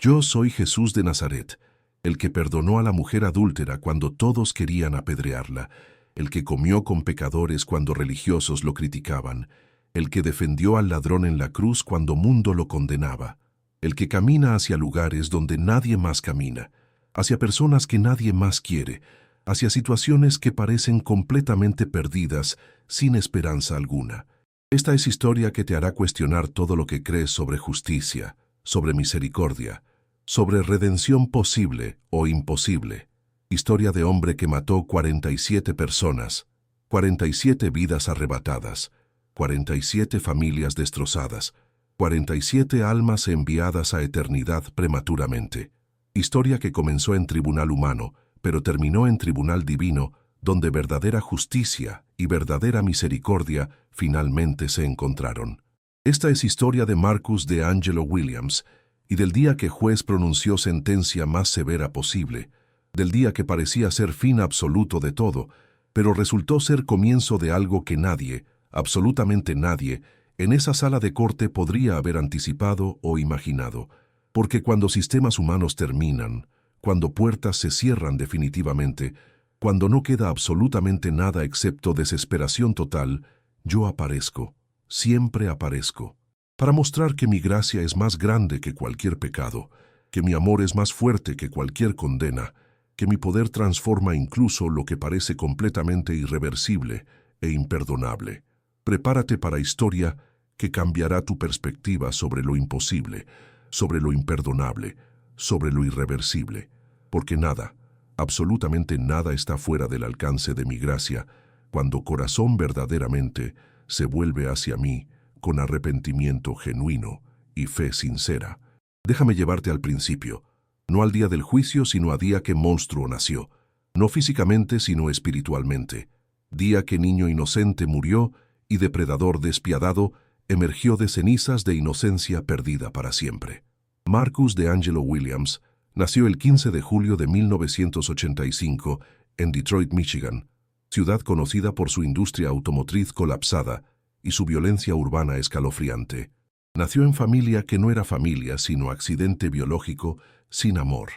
Yo soy Jesús de Nazaret, el que perdonó a la mujer adúltera cuando todos querían apedrearla, el que comió con pecadores cuando religiosos lo criticaban, el que defendió al ladrón en la cruz cuando mundo lo condenaba, el que camina hacia lugares donde nadie más camina, hacia personas que nadie más quiere, hacia situaciones que parecen completamente perdidas, sin esperanza alguna. Esta es historia que te hará cuestionar todo lo que crees sobre justicia, sobre misericordia, sobre redención posible o imposible. Historia de hombre que mató 47 personas, 47 vidas arrebatadas, 47 familias destrozadas, 47 almas enviadas a eternidad prematuramente. Historia que comenzó en tribunal humano, pero terminó en tribunal divino, donde verdadera justicia y verdadera misericordia finalmente se encontraron. Esta es historia de Marcus DeAngelo Williams y del día que juez pronunció sentencia más severa posible, del día que parecía ser fin absoluto de todo, pero resultó ser comienzo de algo que nadie, absolutamente nadie, en esa sala de corte podría haber anticipado o imaginado, porque cuando sistemas humanos terminan, cuando puertas se cierran definitivamente, cuando no queda absolutamente nada excepto desesperación total, yo aparezco, siempre aparezco, para mostrar que mi gracia es más grande que cualquier pecado, que mi amor es más fuerte que cualquier condena, que mi poder transforma incluso lo que parece completamente irreversible e imperdonable. Prepárate para historia que cambiará tu perspectiva sobre lo imposible, sobre lo imperdonable, sobre lo irreversible, porque nada, absolutamente nada está fuera del alcance de mi gracia cuando corazón verdaderamente se vuelve hacia mí con arrepentimiento genuino y fe sincera. Déjame llevarte al principio, no al día del juicio, sino a día que monstruo nació, no físicamente, sino espiritualmente, día que niño inocente murió y depredador despiadado emergió de cenizas de inocencia perdida para siempre. Marcus DeAngelo Williams nació el 15 de julio de 1985 en Detroit, Michigan, ciudad conocida por su industria automotriz colapsada y su violencia urbana escalofriante. Nació en familia que no era familia, sino accidente biológico, sin amor,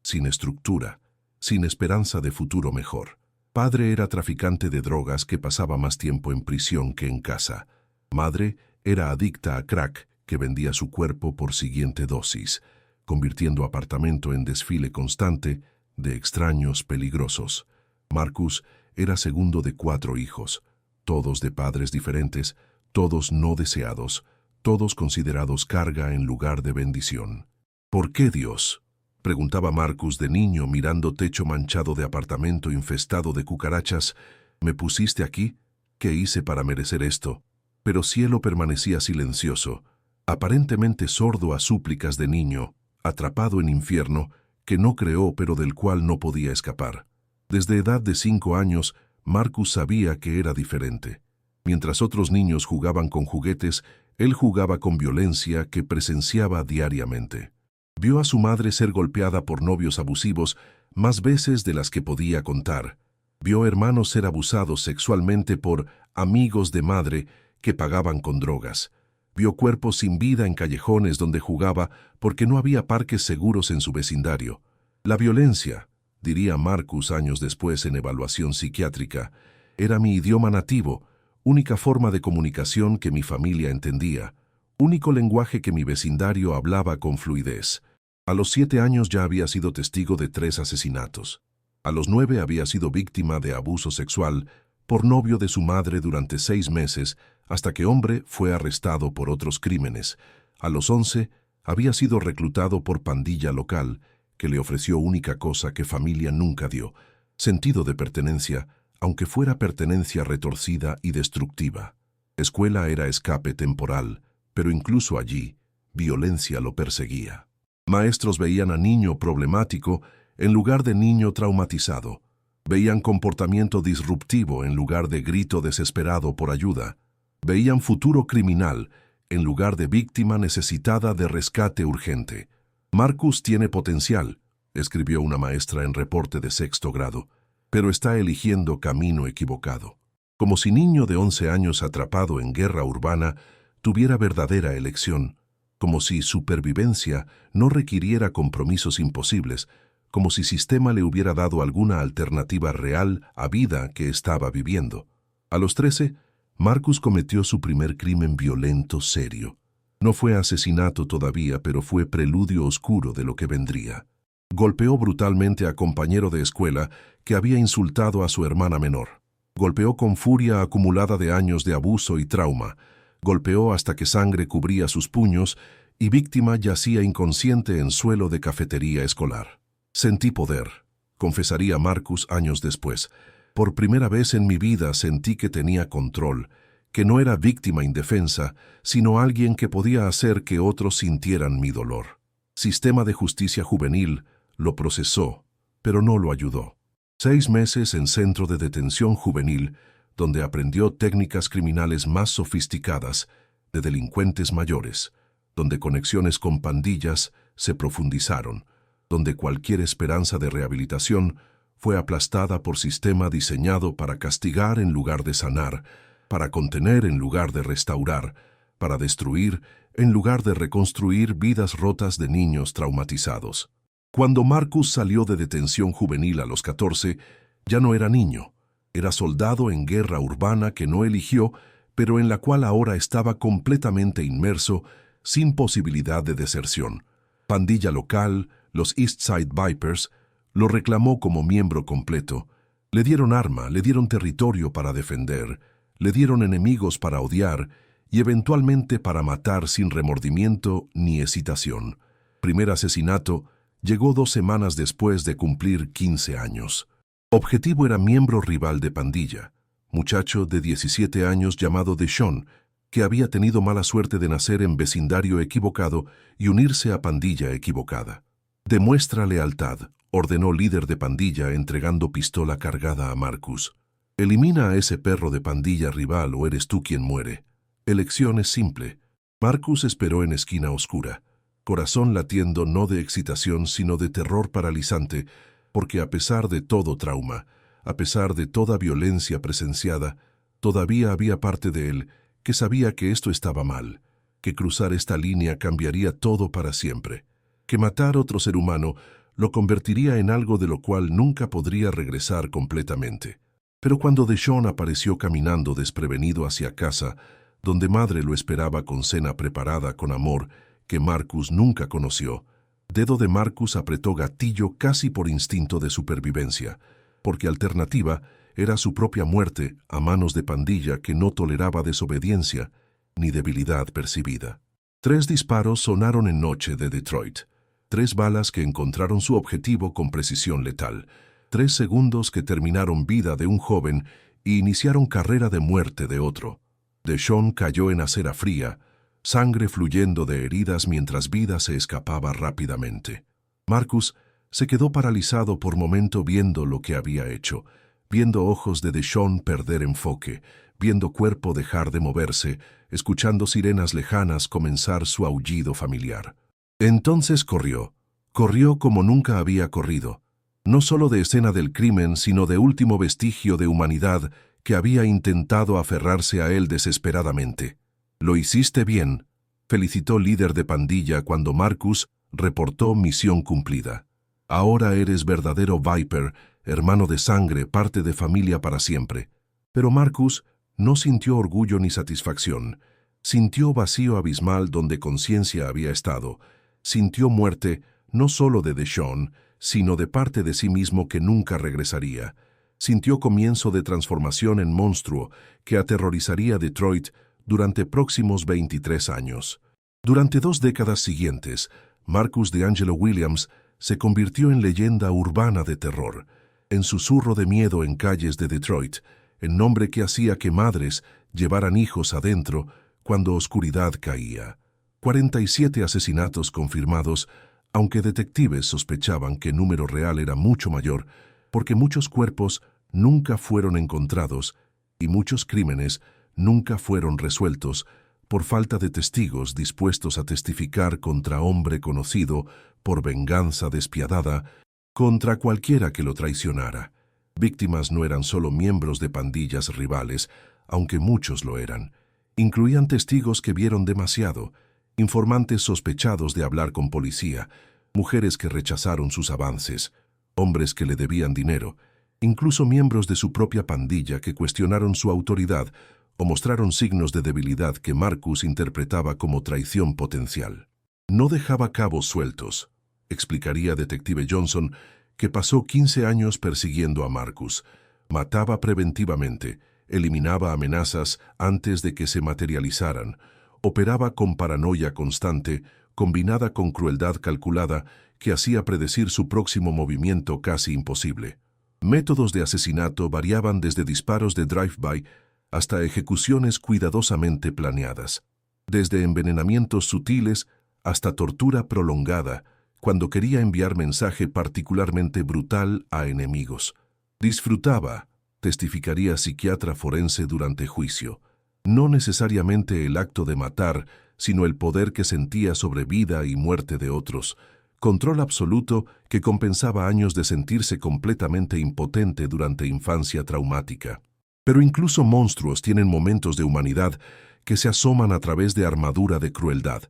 sin estructura, sin esperanza de futuro mejor. Padre era traficante de drogas que pasaba más tiempo en prisión que en casa. Madre era adicta a crack que vendía su cuerpo por siguiente dosis, convirtiendo apartamento en desfile constante de extraños peligrosos. Marcus era segundo de 4 hijos, todos de padres diferentes, todos no deseados, todos considerados carga en lugar de bendición. ¿Por qué Dios?, preguntaba Marcus de niño mirando techo manchado de apartamento infestado de cucarachas. ¿Me pusiste aquí? ¿Qué hice para merecer esto? Pero cielo permanecía silencioso, aparentemente sordo a súplicas de niño, atrapado en infierno, que no creó pero del cual no podía escapar. Desde edad de 5 años, Marcus sabía que era diferente. Mientras otros niños jugaban con juguetes, él jugaba con violencia que presenciaba diariamente. Vio a su madre ser golpeada por novios abusivos más veces de las que podía contar. Vio hermanos ser abusados sexualmente por amigos de madre que pagaban con drogas. Vio cuerpos sin vida en callejones donde jugaba porque no había parques seguros en su vecindario. La violencia, diría Marcus años después en evaluación psiquiátrica, era mi idioma nativo, única forma de comunicación que mi familia entendía, único lenguaje que mi vecindario hablaba con fluidez. A los 7 años ya había sido testigo de 3 asesinatos. A los 9 había sido víctima de abuso sexual por novio de su madre durante 6 meses, hasta que hombre fue arrestado por otros crímenes. A los 11 había sido reclutado por pandilla local, que le ofreció única cosa que familia nunca dio, sentido de pertenencia, aunque fuera pertenencia retorcida y destructiva. Escuela era escape temporal, pero incluso allí, violencia lo perseguía. Maestros veían a niño problemático en lugar de niño traumatizado. Veían comportamiento disruptivo en lugar de grito desesperado por ayuda. Veían futuro criminal en lugar de víctima necesitada de rescate urgente. Marcus tiene potencial, escribió una maestra en reporte de 6º grado, pero está eligiendo camino equivocado. Como si niño de 11 años atrapado en guerra urbana tuviera verdadera elección. como si supervivencia no requiriera compromisos imposibles, como si sistema le hubiera dado alguna alternativa real a vida que estaba viviendo. A los 13, Marcus cometió su primer crimen violento serio. No fue asesinato todavía, pero fue preludio oscuro de lo que vendría. Golpeó brutalmente a compañero de escuela que había insultado a su hermana menor. Golpeó con furia acumulada de años de abuso y trauma. Golpeó hasta que sangre cubría sus puños y víctima yacía inconsciente en suelo de cafetería escolar. Sentí poder, confesaría Marcus años después. Por primera vez en mi vida sentí que tenía control, que no era víctima indefensa, sino alguien que podía hacer que otros sintieran mi dolor. Sistema de justicia juvenil lo procesó, pero no lo ayudó. 6 meses en centro de detención juvenil, donde aprendió técnicas criminales más sofisticadas, de delincuentes mayores, donde conexiones con pandillas se profundizaron, donde cualquier esperanza de rehabilitación fue aplastada por sistema diseñado para castigar en lugar de sanar, para contener en lugar de restaurar, para destruir en lugar de reconstruir vidas rotas de niños traumatizados. Cuando Marcus salió de detención juvenil a los 14, ya no era niño. Era soldado en guerra urbana que no eligió, pero en la cual ahora estaba completamente inmerso, sin posibilidad de deserción. Pandilla local, los East Side Vipers, lo reclamó como miembro completo. Le dieron arma, le dieron territorio para defender, le dieron enemigos para odiar y eventualmente para matar sin remordimiento ni hesitación. Primer asesinato llegó 2 semanas después de cumplir 15 años. Objetivo era miembro rival de pandilla, muchacho de 17 años llamado Deshaun, que había tenido mala suerte de nacer en vecindario equivocado y unirse a pandilla equivocada. Demuestra lealtad, ordenó líder de pandilla entregando pistola cargada a Marcus. Elimina a ese perro de pandilla rival o eres tú quien muere. Elección es simple. Marcus esperó en esquina oscura, corazón latiendo no de excitación sino de terror paralizante, porque a pesar de todo trauma, a pesar de toda violencia presenciada, todavía había parte de él que sabía que esto estaba mal, que cruzar esta línea cambiaría todo para siempre, que matar otro ser humano lo convertiría en algo de lo cual nunca podría regresar completamente. Pero cuando Deshaun apareció caminando desprevenido hacia casa, donde madre lo esperaba con cena preparada con amor que Marcus nunca conoció, dedo de Marcus apretó gatillo casi por instinto de supervivencia, porque alternativa era su propia muerte a manos de pandilla que no toleraba desobediencia ni debilidad percibida. 3 disparos sonaron en noche de Detroit. 3 balas que encontraron su objetivo con precisión letal. 3 segundos que terminaron vida de un joven y iniciaron carrera de muerte de otro. Deshaun cayó en acera fría, sangre fluyendo de heridas mientras vida se escapaba rápidamente. Marcus se quedó paralizado por momento viendo lo que había hecho, viendo ojos de Deshaun perder enfoque, viendo cuerpo dejar de moverse, escuchando sirenas lejanas comenzar su aullido familiar. Entonces corrió como nunca había corrido, no solo de escena del crimen, sino de último vestigio de humanidad que había intentado aferrarse a él desesperadamente. «Lo hiciste bien», felicitó líder de pandilla cuando Marcus reportó misión cumplida. «Ahora eres verdadero Viper, hermano de sangre, parte de familia para siempre». Pero Marcus no sintió orgullo ni satisfacción. Sintió vacío abismal donde conciencia había estado. Sintió muerte no solo de Deshaun, sino de parte de sí mismo que nunca regresaría. Sintió comienzo de transformación en monstruo que aterrorizaría Detroit durante próximos 23 años. Durante 2 décadas siguientes, Marcus DeAngelo Williams se convirtió en leyenda urbana de terror, en susurro de miedo en calles de Detroit, en nombre que hacía que madres llevaran hijos adentro cuando oscuridad caía. 47 asesinatos confirmados, aunque detectives sospechaban que el número real era mucho mayor, porque muchos cuerpos nunca fueron encontrados y muchos crímenes nunca fueron resueltos por falta de testigos dispuestos a testificar contra hombre conocido por venganza despiadada contra cualquiera que lo traicionara. Víctimas no eran solo miembros de pandillas rivales, aunque muchos lo eran. Incluían testigos que vieron demasiado, informantes sospechados de hablar con policía, mujeres que rechazaron sus avances, hombres que le debían dinero, incluso miembros de su propia pandilla que cuestionaron su autoridad o mostraron signos de debilidad que Marcus interpretaba como traición potencial. No dejaba cabos sueltos, explicaría Detective Johnson, que pasó 15 años persiguiendo a Marcus. Mataba preventivamente, eliminaba amenazas antes de que se materializaran, operaba con paranoia constante, combinada con crueldad calculada, que hacía predecir su próximo movimiento casi imposible. Métodos de asesinato variaban desde disparos de drive-by hasta ejecuciones cuidadosamente planeadas, desde envenenamientos sutiles hasta tortura prolongada, cuando quería enviar mensaje particularmente brutal a enemigos. Disfrutaba, testificaría psiquiatra forense durante juicio, no necesariamente el acto de matar, sino el poder que sentía sobre vida y muerte de otros, control absoluto que compensaba años de sentirse completamente impotente durante infancia traumática. Pero incluso monstruos tienen momentos de humanidad que se asoman a través de armadura de crueldad.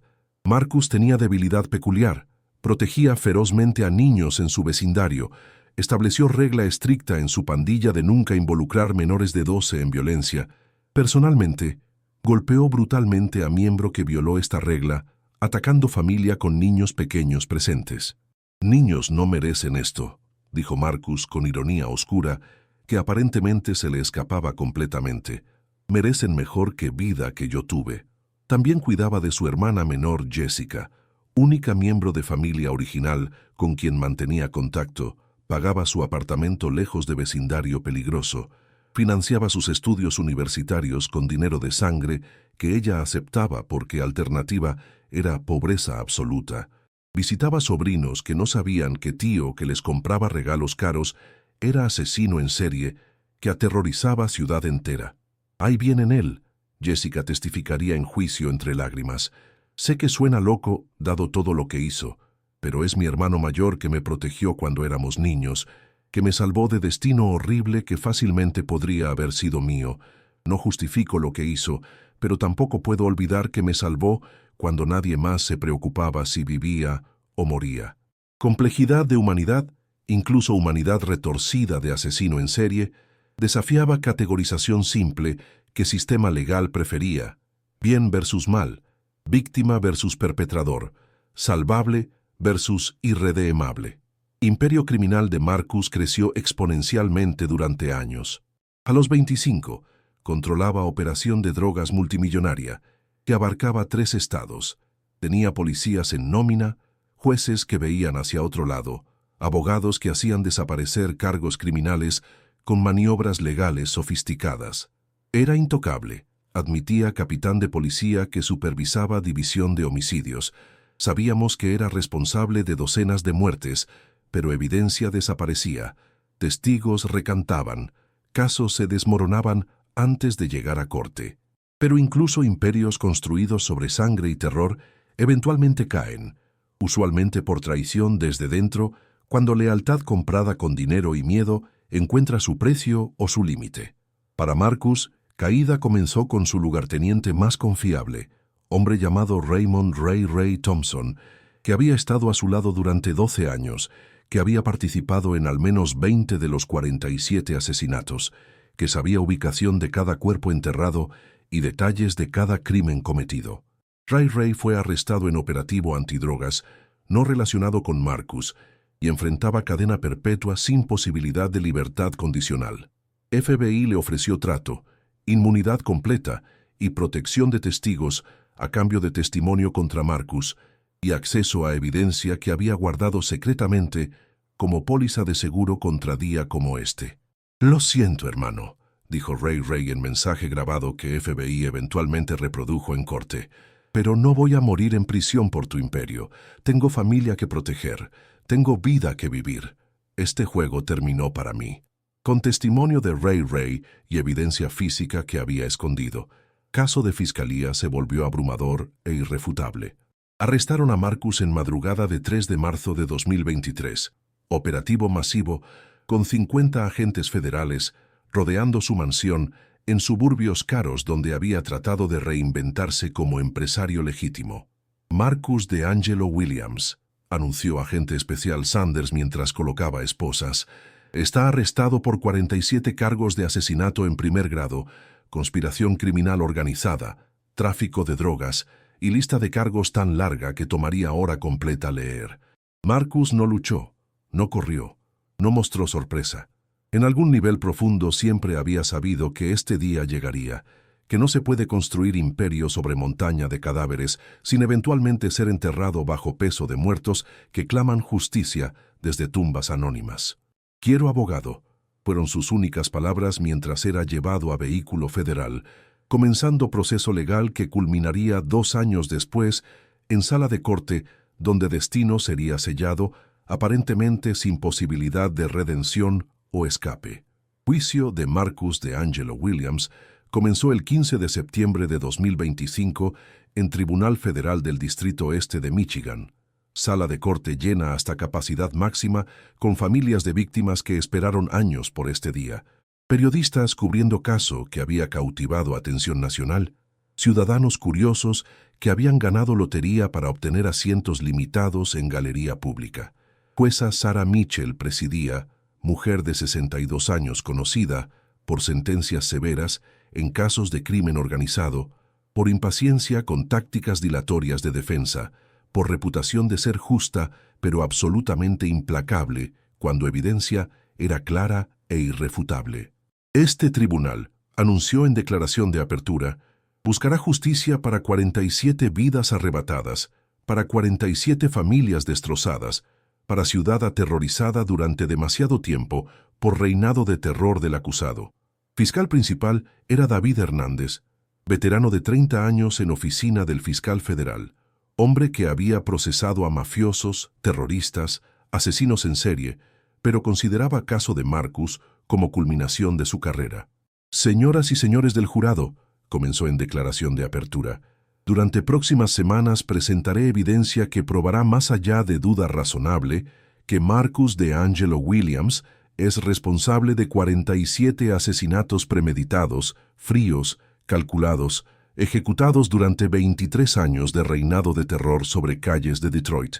Marcus tenía debilidad peculiar, protegía ferozmente a niños en su vecindario, estableció regla estricta en su pandilla de nunca involucrar menores de 12 en violencia. Personalmente, golpeó brutalmente a miembro que violó esta regla, atacando familia con niños pequeños presentes. «Niños no merecen esto», dijo Marcus con ironía oscura, que aparentemente se le escapaba completamente. «Merecen mejor que vida que yo tuve». También cuidaba de su hermana menor Jessica, única miembro de familia original con quien mantenía contacto, pagaba su apartamento lejos de vecindario peligroso, financiaba sus estudios universitarios con dinero de sangre que ella aceptaba porque alternativa era pobreza absoluta. Visitaba sobrinos que no sabían que tío que les compraba regalos caros era asesino en serie que aterrorizaba ciudad entera. «Hay bien en él», Jessica testificaría en juicio entre lágrimas. «Sé que suena loco, dado todo lo que hizo, pero es mi hermano mayor que me protegió cuando éramos niños, que me salvó de destino horrible que fácilmente podría haber sido mío. No justifico lo que hizo, pero tampoco puedo olvidar que me salvó cuando nadie más se preocupaba si vivía o moría». Complejidad de humanidad, incluso humanidad retorcida de asesino en serie, desafiaba categorización simple que sistema legal prefería: bien versus mal, víctima versus perpetrador, salvable versus irredemable. Imperio criminal de Marcus creció exponencialmente durante años. A los 25, controlaba operación de drogas multimillonaria, que abarcaba 3 estados. Tenía policías en nómina, jueces que veían hacia otro lado, abogados que hacían desaparecer cargos criminales con maniobras legales sofisticadas. Era intocable, admitía capitán de policía que supervisaba división de homicidios. Sabíamos que era responsable de docenas de muertes, pero evidencia desaparecía, testigos recantaban, casos se desmoronaban antes de llegar a corte. Pero incluso imperios construidos sobre sangre y terror eventualmente caen, usualmente por traición desde dentro, cuando lealtad comprada con dinero y miedo encuentra su precio o su límite. Para Marcus, caída comenzó con su lugarteniente más confiable, hombre llamado Raymond Ray Thompson, que había estado a su lado durante 12 años, que había participado en al menos 20 de los 47 asesinatos, que sabía ubicación de cada cuerpo enterrado y detalles de cada crimen cometido. Ray fue arrestado en operativo antidrogas, no relacionado con Marcus, y enfrentaba cadena perpetua sin posibilidad de libertad condicional. FBI le ofreció trato, inmunidad completa y protección de testigos a cambio de testimonio contra Marcus y acceso a evidencia que había guardado secretamente como póliza de seguro contra día como este. «Lo siento, hermano», dijo Ray en mensaje grabado que FBI eventualmente reprodujo en corte, «pero no voy a morir en prisión por tu imperio. Tengo familia que proteger, tengo vida que vivir. Este juego terminó para mí». Con testimonio de Ray y evidencia física que había escondido, caso de fiscalía se volvió abrumador e irrefutable. Arrestaron a Marcus en madrugada de 3 de marzo de 2023. Operativo masivo con 50 agentes federales rodeando su mansión en suburbios caros donde había tratado de reinventarse como empresario legítimo. Marcus DeAngelo Williams, anunció agente especial Sanders mientras colocaba esposas, está arrestado por 47 cargos de asesinato en primer grado, conspiración criminal organizada, tráfico de drogas y lista de cargos tan larga que tomaría hora completa leer. Marcus no luchó, no corrió, no mostró sorpresa. En algún nivel profundo siempre había sabido que este día llegaría, que no se puede construir imperio sobre montaña de cadáveres sin eventualmente ser enterrado bajo peso de muertos que claman justicia desde tumbas anónimas. «Quiero abogado», fueron sus únicas palabras mientras era llevado a vehículo federal, comenzando proceso legal que culminaría 2 años después en sala de corte donde destino sería sellado, aparentemente sin posibilidad de redención o escape. Juicio de Marcus DeAngelo Williams comenzó el 15 de septiembre de 2025 en Tribunal Federal del Distrito Este de Michigan. Sala de corte llena hasta capacidad máxima, con familias de víctimas que esperaron años por este día. Periodistas cubriendo caso que había cautivado atención nacional. Ciudadanos curiosos que habían ganado lotería para obtener asientos limitados en galería pública. Jueza Sarah Mitchell presidía, mujer de 62 años conocida por sentencias severas en casos de crimen organizado, por impaciencia con tácticas dilatorias de defensa, por reputación de ser justa pero absolutamente implacable cuando evidencia era clara e irrefutable. Este tribunal, anunció en declaración de apertura, buscará justicia para 47 vidas arrebatadas, para 47 familias destrozadas, para ciudad aterrorizada durante demasiado tiempo por reinado de terror del acusado. Fiscal principal era David Hernández, veterano de 30 años en oficina del fiscal federal, hombre que había procesado a mafiosos, terroristas, asesinos en serie, pero consideraba caso de Marcus como culminación de su carrera. «Señoras y señores del jurado», comenzó en declaración de apertura, «durante próximas semanas presentaré evidencia que probará más allá de duda razonable que Marcus DeAngelo Williams es responsable de 47 asesinatos premeditados, fríos, calculados, ejecutados durante 23 años de reinado de terror sobre calles de Detroit».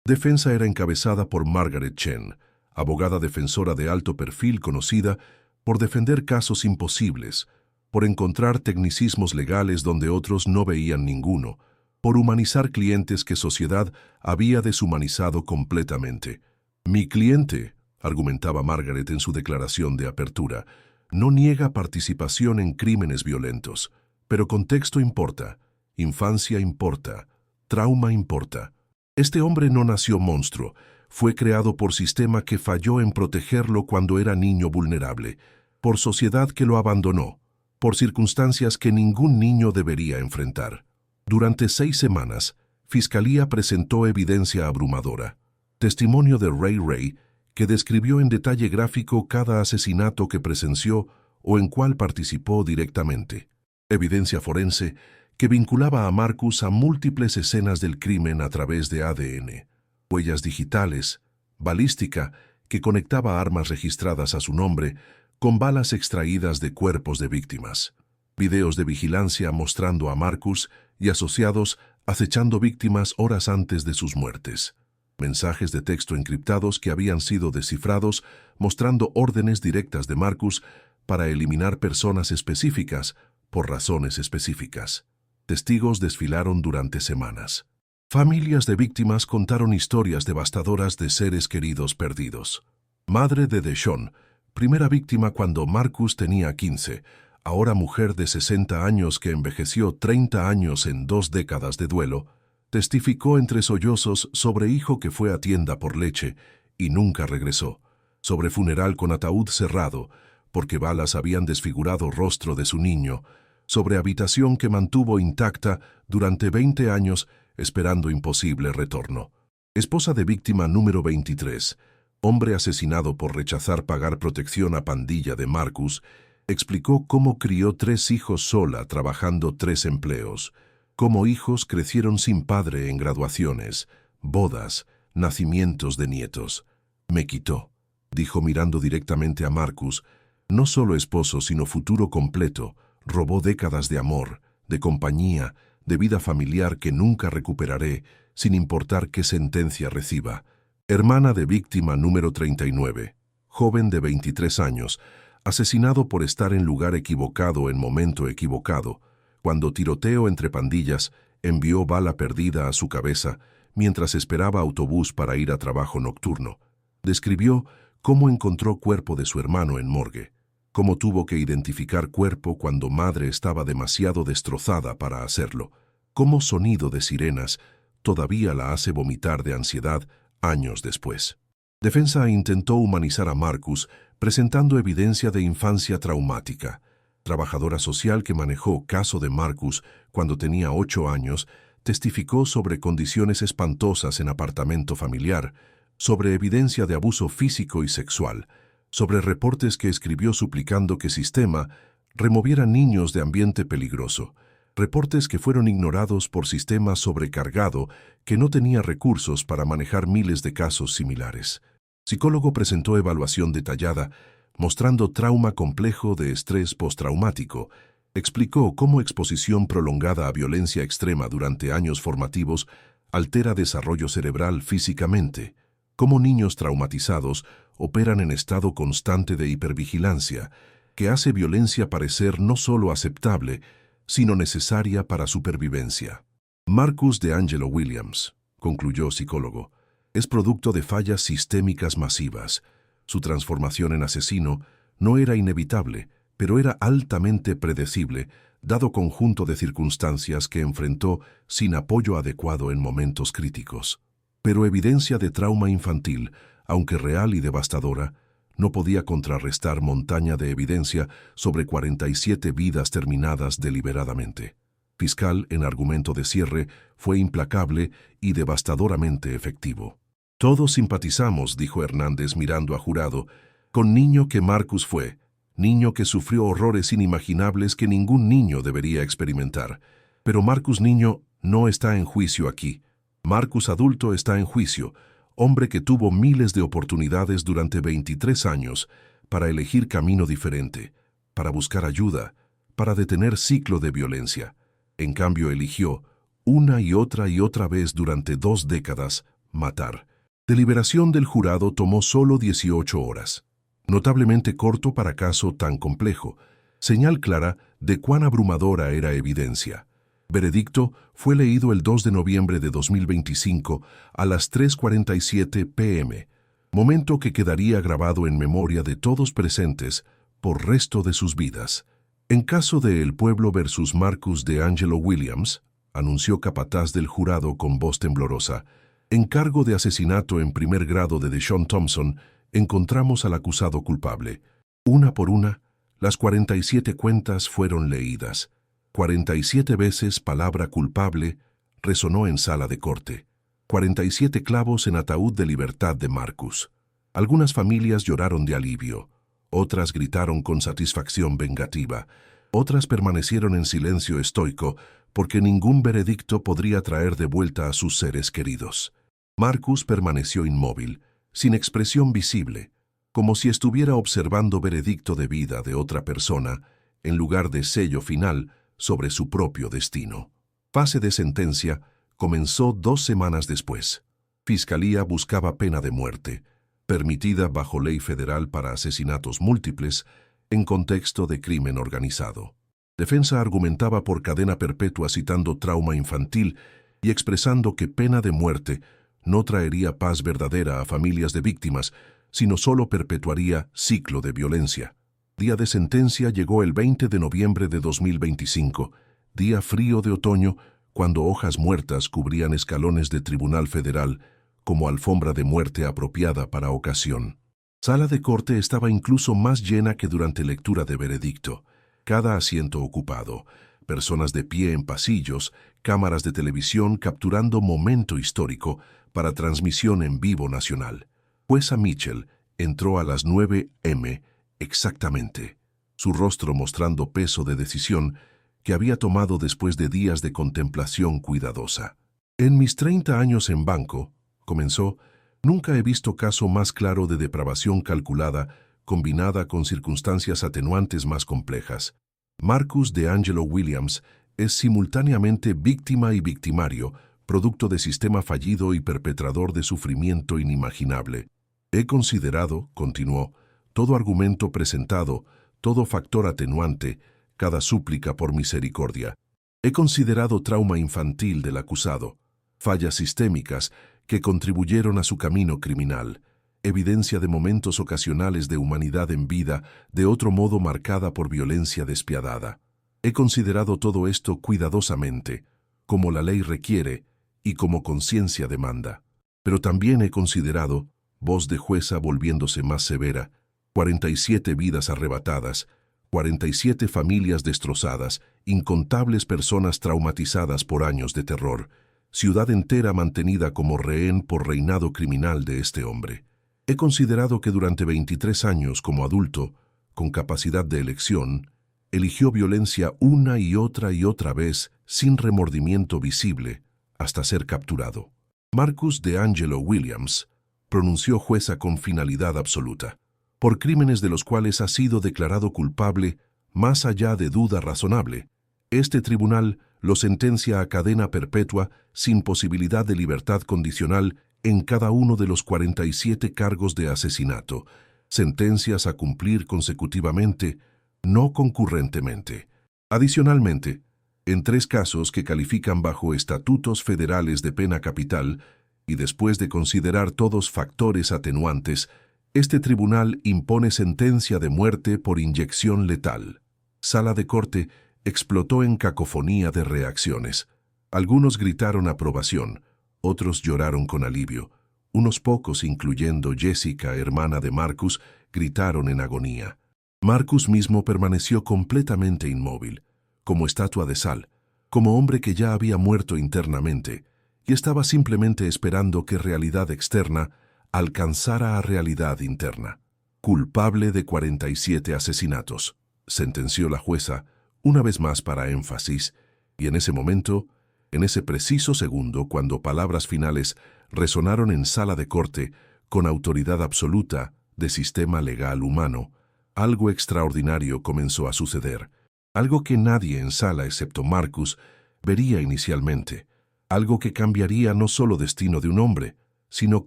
Defensa era encabezada por Margaret Chen, abogada defensora de alto perfil conocida por defender casos imposibles, por encontrar tecnicismos legales donde otros no veían ninguno, por humanizar clientes que sociedad había deshumanizado completamente. «Mi cliente», argumentaba Margaret en su declaración de apertura, «no niega participación en crímenes violentos, pero contexto importa, infancia importa, trauma importa. Este hombre no nació monstruo, fue creado por sistema que falló en protegerlo cuando era niño vulnerable, por sociedad que lo abandonó, por circunstancias que ningún niño debería enfrentar». Durante 6 semanas, Fiscalía presentó evidencia abrumadora. Testimonio de Ray Ray, que describió en detalle gráfico cada asesinato que presenció o en cual participó directamente. Evidencia forense que vinculaba a Marcus a múltiples escenas del crimen a través de ADN. Huellas digitales, balística, que conectaba armas registradas a su nombre con balas extraídas de cuerpos de víctimas. Videos de vigilancia mostrando a Marcus y asociados acechando víctimas horas antes de sus muertes. Mensajes de texto encriptados que habían sido descifrados mostrando órdenes directas de Marcus para eliminar personas específicas por razones específicas. Testigos desfilaron durante semanas. Familias de víctimas contaron historias devastadoras de seres queridos perdidos. Madre de Deshaun, primera víctima cuando Marcus tenía 15, ahora mujer de 60 años que envejeció 30 años en 2 décadas de duelo, testificó entre sollozos sobre hijo que fue a tienda por leche y nunca regresó, sobre funeral con ataúd cerrado, porque balas habían desfigurado rostro de su niño, sobre habitación que mantuvo intacta durante 20 años esperando imposible retorno. Esposa de víctima número 23, hombre asesinado por rechazar pagar protección a pandilla de Marcus, explicó cómo crió 3 hijos sola trabajando 3 empleos, cómo hijos crecieron sin padre en graduaciones, bodas, nacimientos de nietos. «Me quitó», dijo mirando directamente a Marcus, «no solo esposo sino futuro completo, robó décadas de amor, de compañía, de vida familiar que nunca recuperaré, sin importar qué sentencia reciba. Hermana de víctima número 39, joven de 23 años, asesinado por estar en lugar equivocado en momento equivocado, cuando tiroteo entre pandillas envió bala perdida a su cabeza mientras esperaba autobús para ir a trabajo nocturno. Describió cómo encontró cuerpo de su hermano en morgue, cómo tuvo que identificar cuerpo cuando madre estaba demasiado destrozada para hacerlo, cómo sonido de sirenas todavía la hace vomitar de ansiedad años después. Defensa intentó humanizar a Marcus presentando evidencia de infancia traumática. Trabajadora social que manejó caso de Marcus cuando tenía 8 años, testificó sobre condiciones espantosas en apartamento familiar, sobre evidencia de abuso físico y sexual, sobre reportes que escribió suplicando que Sistema removiera niños de ambiente peligroso, reportes que fueron ignorados por Sistema sobrecargado que no tenía recursos para manejar miles de casos similares. Psicólogo presentó evaluación detallada, mostrando trauma complejo de estrés postraumático. Explicó cómo exposición prolongada a violencia extrema durante años formativos altera desarrollo cerebral físicamente, cómo niños traumatizados operan en estado constante de hipervigilancia, que hace violencia parecer no solo aceptable, sino necesaria para supervivencia. Marcus DeAngelo Williams, concluyó psicólogo, es producto de fallas sistémicas masivas. Su transformación en asesino no era inevitable, pero era altamente predecible, dado conjunto de circunstancias que enfrentó sin apoyo adecuado en momentos críticos. Pero evidencia de trauma infantil, aunque real y devastadora, no podía contrarrestar montaña de evidencia sobre 47 vidas terminadas deliberadamente. Fiscal, en argumento de cierre, fue implacable y devastadoramente efectivo. Todos simpatizamos, dijo Hernández mirando a jurado, con niño que Marcus fue, niño que sufrió horrores inimaginables que ningún niño debería experimentar. Pero Marcus niño no está en juicio aquí. Marcus adulto está en juicio, hombre que tuvo miles de oportunidades durante 23 años para elegir camino diferente, para buscar ayuda, para detener ciclo de violencia. En cambio eligió, una y otra vez durante 2 décadas, matar. Deliberación del jurado tomó solo 18 horas. Notablemente corto para caso tan complejo, señal clara de cuán abrumadora era evidencia. Veredicto fue leído el 2 de noviembre de 2025 a las 3:47 p.m., momento que quedaría grabado en memoria de todos presentes por resto de sus vidas. En caso de El Pueblo versus Marcus DeAngelo Williams, anunció capataz del jurado con voz temblorosa, en cargo de asesinato en primer grado de Deshaun Thompson, encontramos al acusado culpable. Una por una, las 47 cuentas fueron leídas. 47 veces palabra culpable resonó en sala de corte. 47 clavos en ataúd de libertad de Marcus. Algunas familias lloraron de alivio, otras gritaron con satisfacción vengativa, otras permanecieron en silencio estoico porque ningún veredicto podría traer de vuelta a sus seres queridos. Marcus permaneció inmóvil, sin expresión visible, como si estuviera observando veredicto de vida de otra persona, en lugar de sello final sobre su propio destino. Fase de sentencia comenzó 2 semanas después. Fiscalía buscaba pena de muerte, permitida bajo ley federal para asesinatos múltiples en contexto de crimen organizado. Defensa argumentaba por cadena perpetua citando trauma infantil y expresando que pena de muerte no traería paz verdadera a familias de víctimas, sino solo perpetuaría ciclo de violencia. Día de sentencia llegó el 20 de noviembre de 2025, día frío de otoño, cuando hojas muertas cubrían escalones de Tribunal Federal como alfombra de muerte apropiada para ocasión. Sala de corte estaba incluso más llena que durante lectura de veredicto. Cada asiento ocupado, personas de pie en pasillos, cámaras de televisión capturando momento histórico para transmisión en vivo nacional. Jueza Mitchell entró a las 9 m exactamente, su rostro mostrando peso de decisión que había tomado después de días de contemplación cuidadosa. En mis 30 años en banco, comenzó, nunca he visto caso más claro de depravación calculada combinada con circunstancias atenuantes más complejas. Marcus DeAngelo Williams Es simultáneamente víctima y victimario, producto de sistema fallido y perpetrador de sufrimiento inimaginable. He considerado, continuó, todo argumento presentado, todo factor atenuante, cada súplica por misericordia. He considerado trauma infantil del acusado, fallas sistémicas que contribuyeron a su camino criminal, evidencia de momentos ocasionales de humanidad en vida, de otro modo marcada por violencia despiadada. He considerado todo esto cuidadosamente, como la ley requiere y como conciencia demanda. Pero también he considerado, voz de jueza volviéndose más severa, 47 vidas arrebatadas, 47 familias destrozadas, incontables personas traumatizadas por años de terror, ciudad entera mantenida como rehén por reinado criminal de este hombre. He considerado que durante 23 años como adulto, con capacidad de elección, eligió violencia una y otra vez sin remordimiento visible hasta ser capturado. Marcus DeAngelo Williams pronunció jueza con finalidad absoluta, por crímenes de los cuales ha sido declarado culpable más allá de duda razonable. Este tribunal lo sentencia a cadena perpetua sin posibilidad de libertad condicional en cada uno de los 47 cargos de asesinato, sentencias a cumplir consecutivamente, no concurrentemente. Adicionalmente, en 3 casos que califican bajo estatutos federales de pena capital, y después de considerar todos factores atenuantes, este tribunal impone sentencia de muerte por inyección letal. Sala de corte explotó en cacofonía de reacciones. Algunos gritaron aprobación, otros lloraron con alivio. Unos pocos, incluyendo Jessica, hermana de Marcus, gritaron en agonía. Marcus mismo permaneció completamente inmóvil, como estatua de sal, como hombre que ya había muerto internamente, y estaba simplemente esperando que realidad externa alcanzara a realidad interna. Culpable de 47 asesinatos, sentenció la jueza, una vez más para énfasis, y en ese momento, en ese preciso segundo, cuando palabras finales resonaron en sala de corte con autoridad absoluta de sistema legal humano, algo extraordinario comenzó a suceder, algo que nadie en sala excepto Marcus vería inicialmente, algo que cambiaría no solo destino de un hombre, sino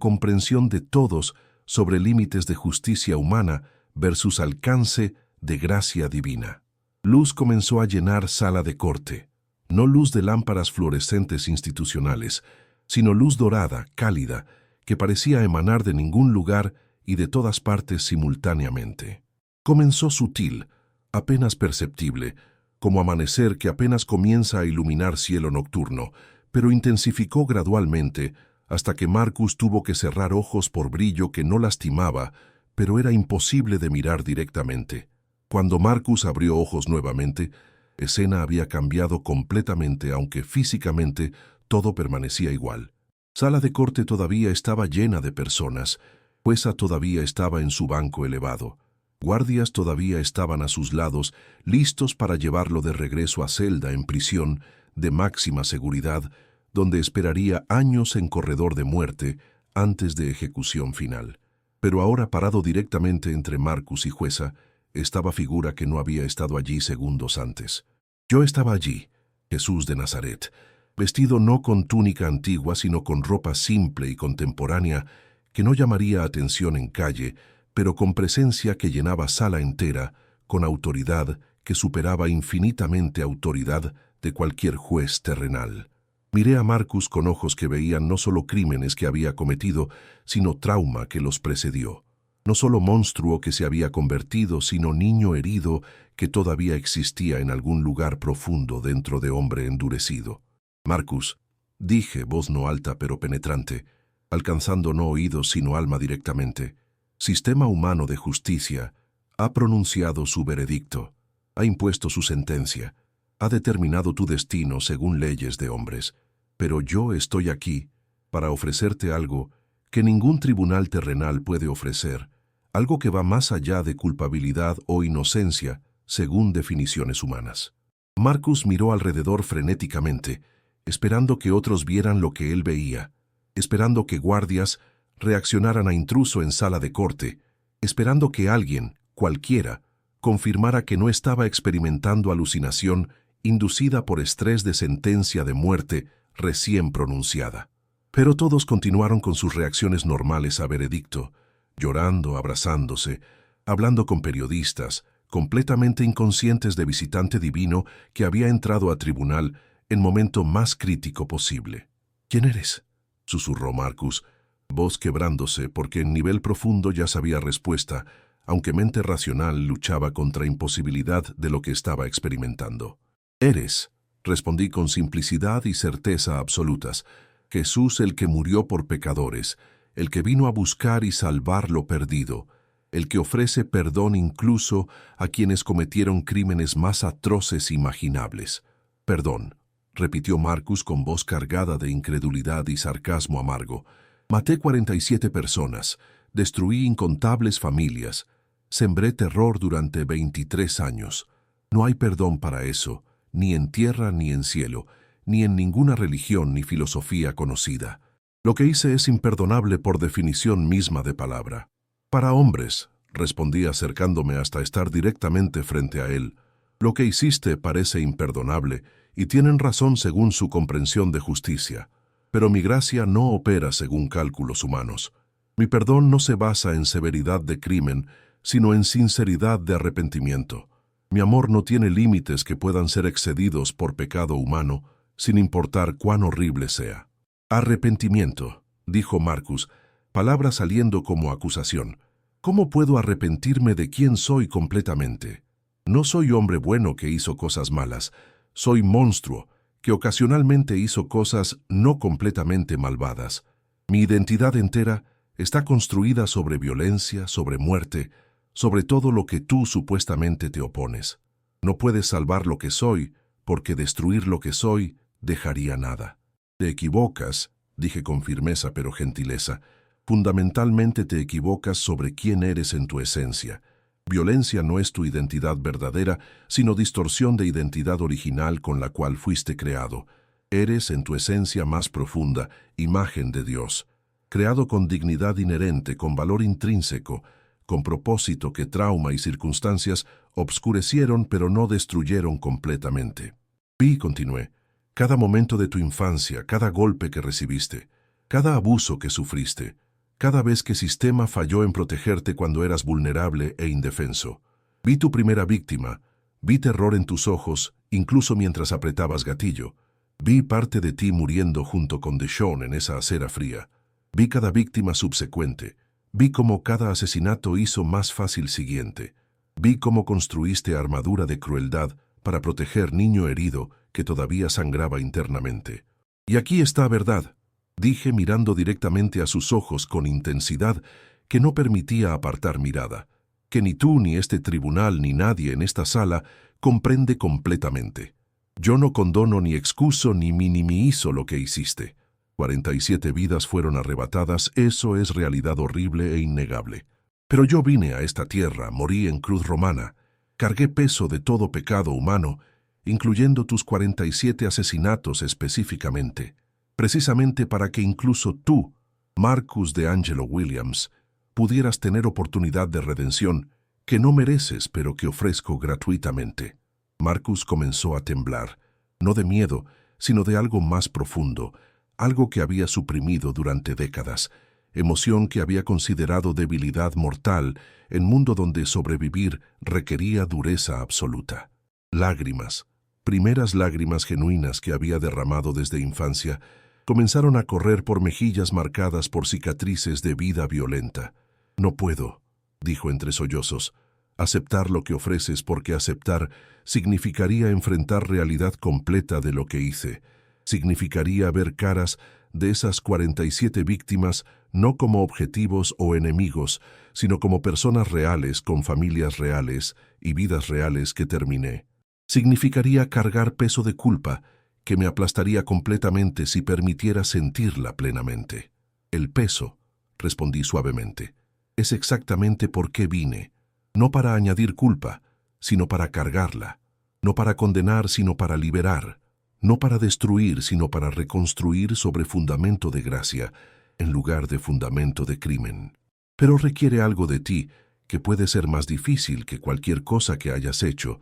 comprensión de todos sobre límites de justicia humana versus alcance de gracia divina. Luz comenzó a llenar sala de corte, no luz de lámparas fluorescentes institucionales, sino luz dorada, cálida, que parecía emanar de ningún lugar y de todas partes simultáneamente. Comenzó sutil, apenas perceptible, como amanecer que apenas comienza a iluminar cielo nocturno, pero intensificó gradualmente hasta que Marcus tuvo que cerrar ojos por brillo que no lastimaba, pero era imposible de mirar directamente. Cuando Marcus abrió ojos nuevamente, escena había cambiado completamente, aunque físicamente todo permanecía igual. Sala de corte todavía estaba llena de personas, jueza todavía estaba en su banco elevado. Guardias todavía estaban a sus lados, listos para llevarlo de regreso a celda en prisión de máxima seguridad, donde esperaría años en corredor de muerte antes de ejecución final. Pero ahora, parado directamente entre Marcus y jueza, estaba figura que no había estado allí segundos antes. Yo estaba allí, Jesús de Nazaret, vestido no con túnica antigua, sino con ropa simple y contemporánea que no llamaría atención en calle, pero con presencia que llenaba sala entera, con autoridad que superaba infinitamente autoridad de cualquier juez terrenal. Miré a Marcus con ojos que veían no solo crímenes que había cometido, sino trauma que los precedió. No solo monstruo que se había convertido, sino niño herido que todavía existía en algún lugar profundo dentro de hombre endurecido. Marcus, dije, voz no alta pero penetrante, alcanzando no oídos sino alma directamente, sistema humano de justicia, ha pronunciado su veredicto, ha impuesto su sentencia, ha determinado tu destino según leyes de hombres, pero yo estoy aquí para ofrecerte algo que ningún tribunal terrenal puede ofrecer, algo que va más allá de culpabilidad o inocencia, según definiciones humanas. Marcus miró alrededor frenéticamente, esperando que otros vieran lo que él veía, esperando que guardias reaccionaran a intruso en sala de corte, esperando que alguien, cualquiera, confirmara que no estaba experimentando alucinación inducida por estrés de sentencia de muerte recién pronunciada. Pero todos continuaron con sus reacciones normales a veredicto, llorando, abrazándose, hablando con periodistas, completamente inconscientes de visitante divino que había entrado a tribunal en momento más crítico posible. «¿Quién eres?», susurró Marcus, voz quebrándose porque en nivel profundo ya sabía respuesta, aunque mente racional luchaba contra imposibilidad de lo que estaba experimentando. «Eres», respondí con simplicidad y certeza absolutas, «Jesús, el que murió por pecadores, el que vino a buscar y salvar lo perdido, el que ofrece perdón incluso a quienes cometieron crímenes más atroces imaginables». «Perdón», repitió Marcus con voz cargada de incredulidad y sarcasmo amargo. «Maté 47 personas, destruí incontables familias, sembré terror durante 23 años. No hay perdón para eso, ni en tierra ni en cielo, ni en ninguna religión ni filosofía conocida. Lo que hice es imperdonable por definición misma de palabra». «Para hombres», respondí acercándome hasta estar directamente frente a él, «lo que hiciste parece imperdonable y tienen razón según su comprensión de justicia. Pero mi gracia no opera según cálculos humanos. Mi perdón no se basa en severidad de crimen, sino en sinceridad de arrepentimiento. Mi amor no tiene límites que puedan ser excedidos por pecado humano, sin importar cuán horrible sea». «Arrepentimiento», dijo Marcus, palabra saliendo como acusación. «¿Cómo puedo arrepentirme de quién soy completamente? No soy hombre bueno que hizo cosas malas, soy monstruo que ocasionalmente hizo cosas no completamente malvadas. Mi identidad entera está construida sobre violencia, sobre muerte, sobre todo lo que tú supuestamente te opones. No puedes salvar lo que soy, porque destruir lo que soy dejaría nada». «Te equivocas», dije con firmeza pero gentileza. «Fundamentalmente te equivocas sobre quién eres en tu esencia. Violencia no es tu identidad verdadera, sino distorsión de identidad original con la cual fuiste creado. Eres, en tu esencia más profunda, imagen de Dios, creado con dignidad inherente, con valor intrínseco, con propósito que trauma y circunstancias obscurecieron pero no destruyeron completamente. Vi», continué, «cada momento de tu infancia, cada golpe que recibiste, cada abuso que sufriste, cada vez que sistema falló en protegerte cuando eras vulnerable e indefenso. Vi tu primera víctima, vi terror en tus ojos, incluso mientras apretabas gatillo. Vi parte de ti muriendo junto con Deshaun en esa acera fría. Vi cada víctima subsecuente. Vi cómo cada asesinato hizo más fácil siguiente. Vi cómo construiste armadura de crueldad para proteger niño herido que todavía sangraba internamente. Y aquí está verdad», dije mirando directamente a sus ojos con intensidad que no permitía apartar mirada, «que ni tú, ni este tribunal, ni nadie en esta sala comprende completamente. Yo no condono ni excuso ni minimizo lo que hiciste. 47 vidas fueron arrebatadas, eso es realidad horrible e innegable. Pero yo vine a esta tierra, morí en cruz romana, cargué peso de todo pecado humano, incluyendo tus 47 asesinatos específicamente, precisamente para que incluso tú, Marcus de Angelo Williams, pudieras tener oportunidad de redención que no mereces pero que ofrezco gratuitamente». Marcus comenzó a temblar, no de miedo, sino de algo más profundo, algo que había suprimido durante décadas, emoción que había considerado debilidad mortal en mundo donde sobrevivir requería dureza absoluta. Lágrimas, primeras lágrimas genuinas que había derramado desde infancia, comenzaron a correr por mejillas marcadas por cicatrices de vida violenta. «No puedo», dijo entre sollozos, «aceptar lo que ofreces porque aceptar significaría enfrentar realidad completa de lo que hice. Significaría ver caras de esas 47 víctimas no como objetivos o enemigos, sino como personas reales con familias reales y vidas reales que terminé. Significaría cargar peso de culpa que me aplastaría completamente si permitiera sentirla plenamente. El peso», respondí suavemente, «es exactamente por qué vine, no para añadir culpa, sino para cargarla, no para condenar, sino para liberar, no para destruir, sino para reconstruir sobre fundamento de gracia, en lugar de fundamento de crimen. Pero requiere algo de ti que puede ser más difícil que cualquier cosa que hayas hecho.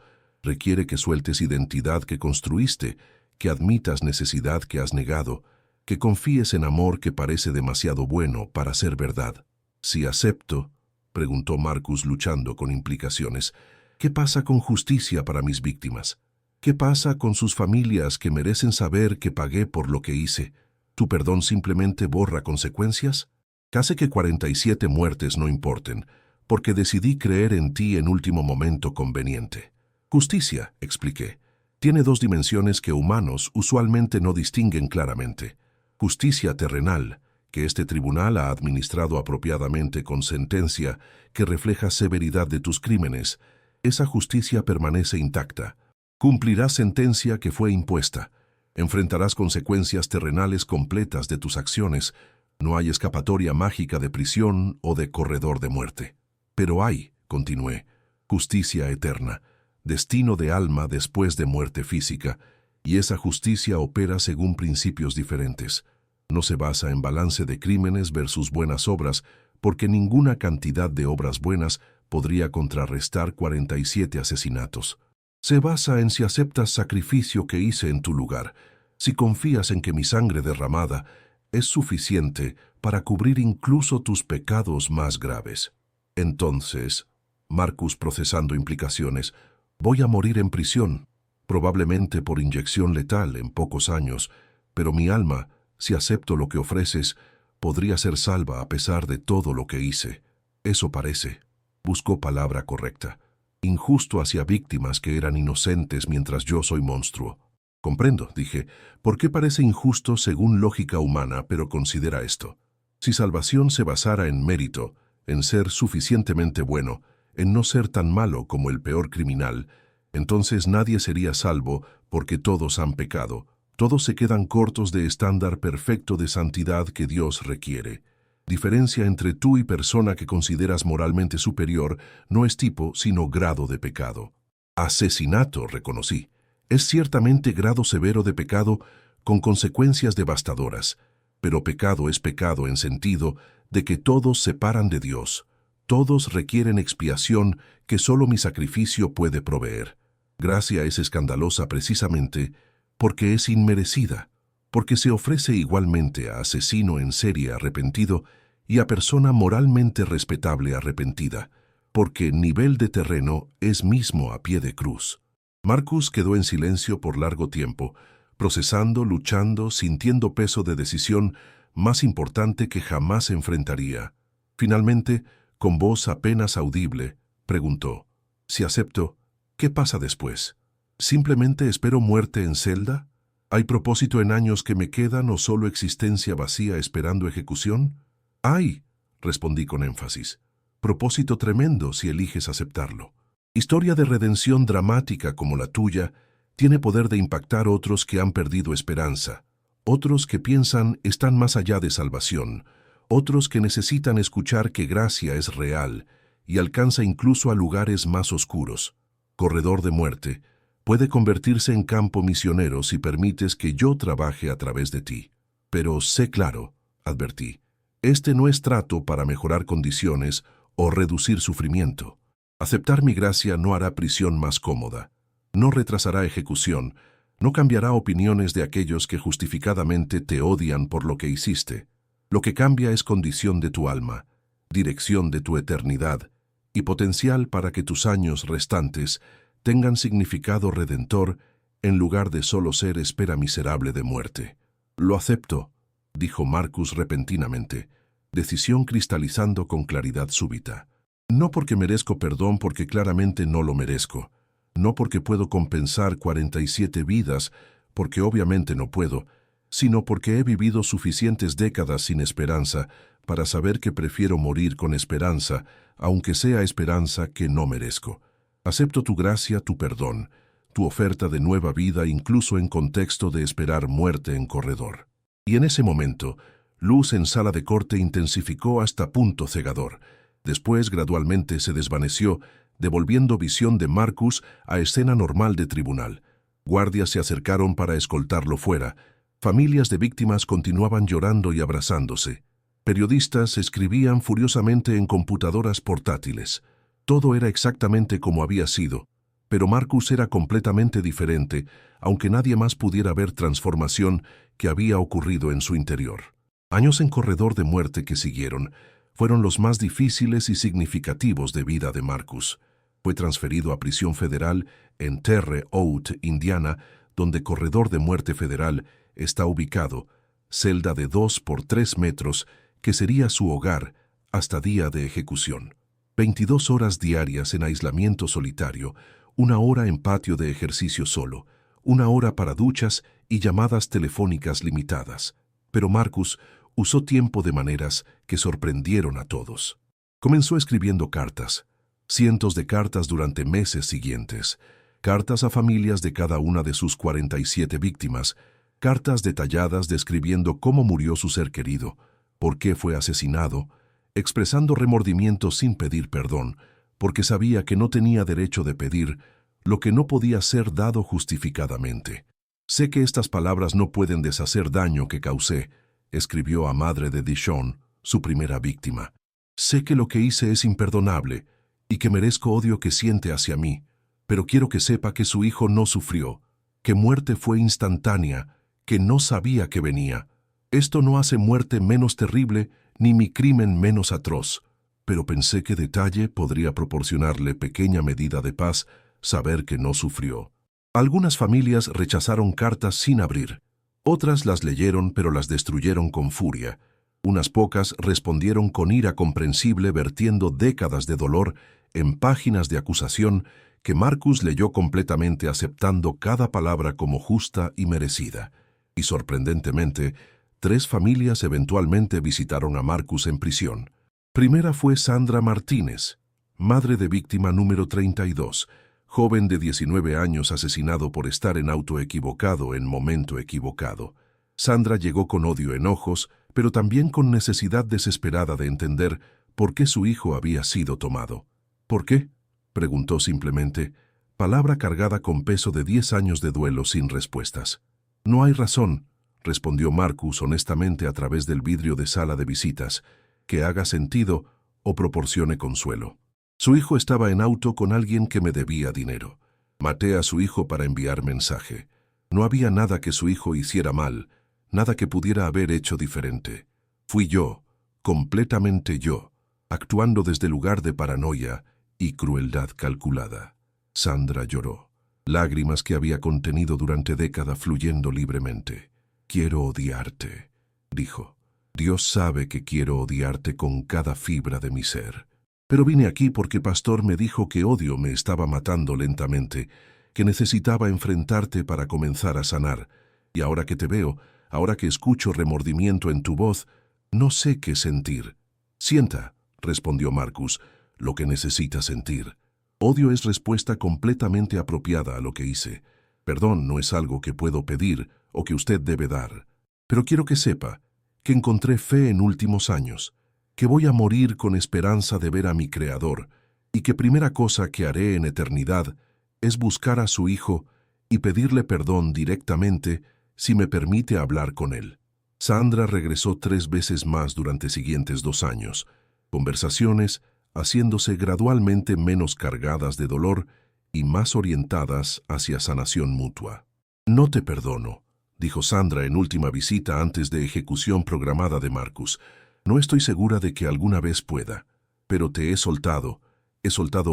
Requiere que sueltes identidad que construiste, que admitas necesidad que has negado, que confíes en amor que parece demasiado bueno para ser verdad. Si acepto, preguntó Marcus luchando con implicaciones, ¿qué pasa con justicia para mis víctimas? ¿Qué pasa con sus familias que merecen saber que pagué por lo que hice? ¿Tu perdón simplemente borra consecuencias? Hace que 47 muertes no importen, porque decidí creer en ti en último momento conveniente. Justicia, expliqué, tiene dos dimensiones que humanos usualmente no distinguen claramente. Justicia terrenal, que este tribunal ha administrado apropiadamente con sentencia que refleja severidad de tus crímenes. Esa justicia permanece intacta. Cumplirás sentencia que fue impuesta. Enfrentarás consecuencias terrenales completas de tus acciones. No hay escapatoria mágica de prisión o de corredor de muerte. Pero hay, continué, justicia eterna, destino de alma después de muerte física, y esa justicia opera según principios diferentes. No se basa en balance de crímenes versus buenas obras, porque ninguna cantidad de obras buenas podría contrarrestar 47 asesinatos. Se basa en si aceptas sacrificio que hice en tu lugar, si confías en que mi sangre derramada es suficiente para cubrir incluso tus pecados más graves. Entonces, Marcus procesando implicaciones, voy a morir en prisión, probablemente por inyección letal en pocos años, pero mi alma, si acepto lo que ofreces, podría ser salva a pesar de todo lo que hice. Eso parece. Buscó palabra correcta. Injusto hacia víctimas que eran inocentes mientras yo soy monstruo. Comprendo, dije. ¿Por qué parece injusto según lógica humana, pero considera esto? Si salvación se basara en mérito, en ser suficientemente bueno, en no ser tan malo como el peor criminal, entonces nadie sería salvo porque todos han pecado. Todos se quedan cortos de estándar perfecto de santidad que Dios requiere. Diferencia entre tú y persona que consideras moralmente superior no es tipo, sino grado de pecado. Asesinato, reconocí. Es ciertamente grado severo de pecado con consecuencias devastadoras, pero pecado es pecado en sentido de que todos separan de Dios. Todos requieren expiación que solo mi sacrificio puede proveer. Gracia es escandalosa precisamente porque es inmerecida, porque se ofrece igualmente a asesino en serie arrepentido y a persona moralmente respetable arrepentida, porque nivel de terreno es mismo a pie de cruz. Marcus quedó en silencio por largo tiempo, procesando, luchando, sintiendo peso de decisión más importante que jamás enfrentaría. Finalmente, con voz apenas audible, preguntó, «Si acepto, ¿qué pasa después? ¿Simplemente espero muerte en celda? ¿Hay propósito en años que me quedan o solo existencia vacía esperando ejecución?» «Hay», respondí con énfasis, «propósito tremendo si eliges aceptarlo. Historia de redención dramática como la tuya tiene poder de impactar a otros que han perdido esperanza, otros que piensan están más allá de salvación, otros que necesitan escuchar que gracia es real y alcanza incluso a lugares más oscuros. Corredor de muerte, puede convertirse en campo misionero si permites que yo trabaje a través de ti. Pero sé claro, advertí, este no es trato para mejorar condiciones o reducir sufrimiento. Aceptar mi gracia no hará prisión más cómoda, no retrasará ejecución, no cambiará opiniones de aquellos que justificadamente te odian por lo que hiciste. Lo que cambia es condición de tu alma, dirección de tu eternidad y potencial para que tus años restantes tengan significado redentor en lugar de solo ser espera miserable de muerte. «Lo acepto», dijo Marcus repentinamente, decisión cristalizando con claridad súbita. «No porque merezco perdón, porque claramente no lo merezco. No porque puedo compensar 47 vidas, porque obviamente no puedo, sino porque he vivido suficientes décadas sin esperanza para saber que prefiero morir con esperanza, aunque sea esperanza que no merezco. Acepto tu gracia, tu perdón, tu oferta de nueva vida incluso en contexto de esperar muerte en corredor». Y en ese momento, luz en sala de corte intensificó hasta punto cegador. Después gradualmente se desvaneció, devolviendo visión de Marcus a escena normal de tribunal. Guardias se acercaron para escoltarlo fuera. Familias de víctimas continuaban llorando y abrazándose. Periodistas escribían furiosamente en computadoras portátiles. Todo era exactamente como había sido. Pero Marcus era completamente diferente, aunque nadie más pudiera ver transformación que había ocurrido en su interior. Años en corredor de muerte que siguieron fueron los más difíciles y significativos de vida de Marcus. Fue transferido a prisión federal en Terre Haute, Indiana, donde corredor de muerte federal está ubicado, celda de 2 por 3 metros, que sería su hogar hasta día de ejecución. 22 horas diarias en aislamiento solitario, 1 hora en patio de ejercicio solo, 1 hora para duchas y llamadas telefónicas limitadas. Pero Marcus usó tiempo de maneras que sorprendieron a todos. Comenzó escribiendo cartas, cientos de cartas durante meses siguientes, cartas a familias de cada una de sus 47 víctimas, cartas detalladas describiendo cómo murió su ser querido, por qué fue asesinado, expresando remordimiento sin pedir perdón, porque sabía que no tenía derecho de pedir lo que no podía ser dado justificadamente. «Sé que estas palabras no pueden deshacer daño que causé», escribió a madre de Dishon, su primera víctima. «Sé que lo que hice es imperdonable y que merezco odio que siente hacia mí, pero quiero que sepa que su hijo no sufrió, que muerte fue instantánea, que no sabía que venía. Esto no hace muerte menos terrible ni mi crimen menos atroz, pero pensé que detalle podría proporcionarle pequeña medida de paz saber que no sufrió». Algunas familias rechazaron cartas sin abrir. Otras las leyeron pero las destruyeron con furia. Unas pocas respondieron con ira comprensible vertiendo décadas de dolor en páginas de acusación que Marcus leyó completamente aceptando cada palabra como justa y merecida. Y sorprendentemente, 3 familias eventualmente visitaron a Marcus en prisión. Primera fue Sandra Martínez, madre de víctima número 32, joven de 19 años asesinado por estar en auto equivocado en momento equivocado. Sandra llegó con odio en ojos, pero también con necesidad desesperada de entender por qué su hijo había sido tomado. «¿Por qué?», preguntó simplemente, palabra cargada con peso de 10 años de duelo sin respuestas. «No hay razón», respondió Marcus honestamente a través del vidrio de sala de visitas, «que haga sentido o proporcione consuelo. Su hijo estaba en auto con alguien que me debía dinero. Maté a su hijo para enviar mensaje. No había nada que su hijo hiciera mal, nada que pudiera haber hecho diferente. Fui yo, completamente yo, actuando desde lugar de paranoia y crueldad calculada». Sandra lloró, lágrimas que había contenido durante décadas fluyendo libremente. «Quiero odiarte», dijo. «Dios sabe que quiero odiarte con cada fibra de mi ser. Pero vine aquí porque Pastor me dijo que odio me estaba matando lentamente, que necesitaba enfrentarte para comenzar a sanar. Y ahora que te veo, ahora que escucho remordimiento en tu voz, no sé qué sentir». «Sienta», respondió Marcus, «lo que necesitas sentir. Odio es respuesta completamente apropiada a lo que hice. Perdón no es algo que puedo pedir o que usted debe dar. Pero quiero que sepa que encontré fe en últimos años, que voy a morir con esperanza de ver a mi Creador, y que primera cosa que haré en eternidad es buscar a su Hijo y pedirle perdón directamente si me permite hablar con él». Sandra regresó 3 veces más durante siguientes 2 años, conversaciones haciéndose gradualmente menos cargadas de dolor y más orientadas hacia sanación mutua. «No te perdono», dijo Sandra en última visita antes de ejecución programada de Marcus. «No estoy segura de que alguna vez pueda, pero te he soltado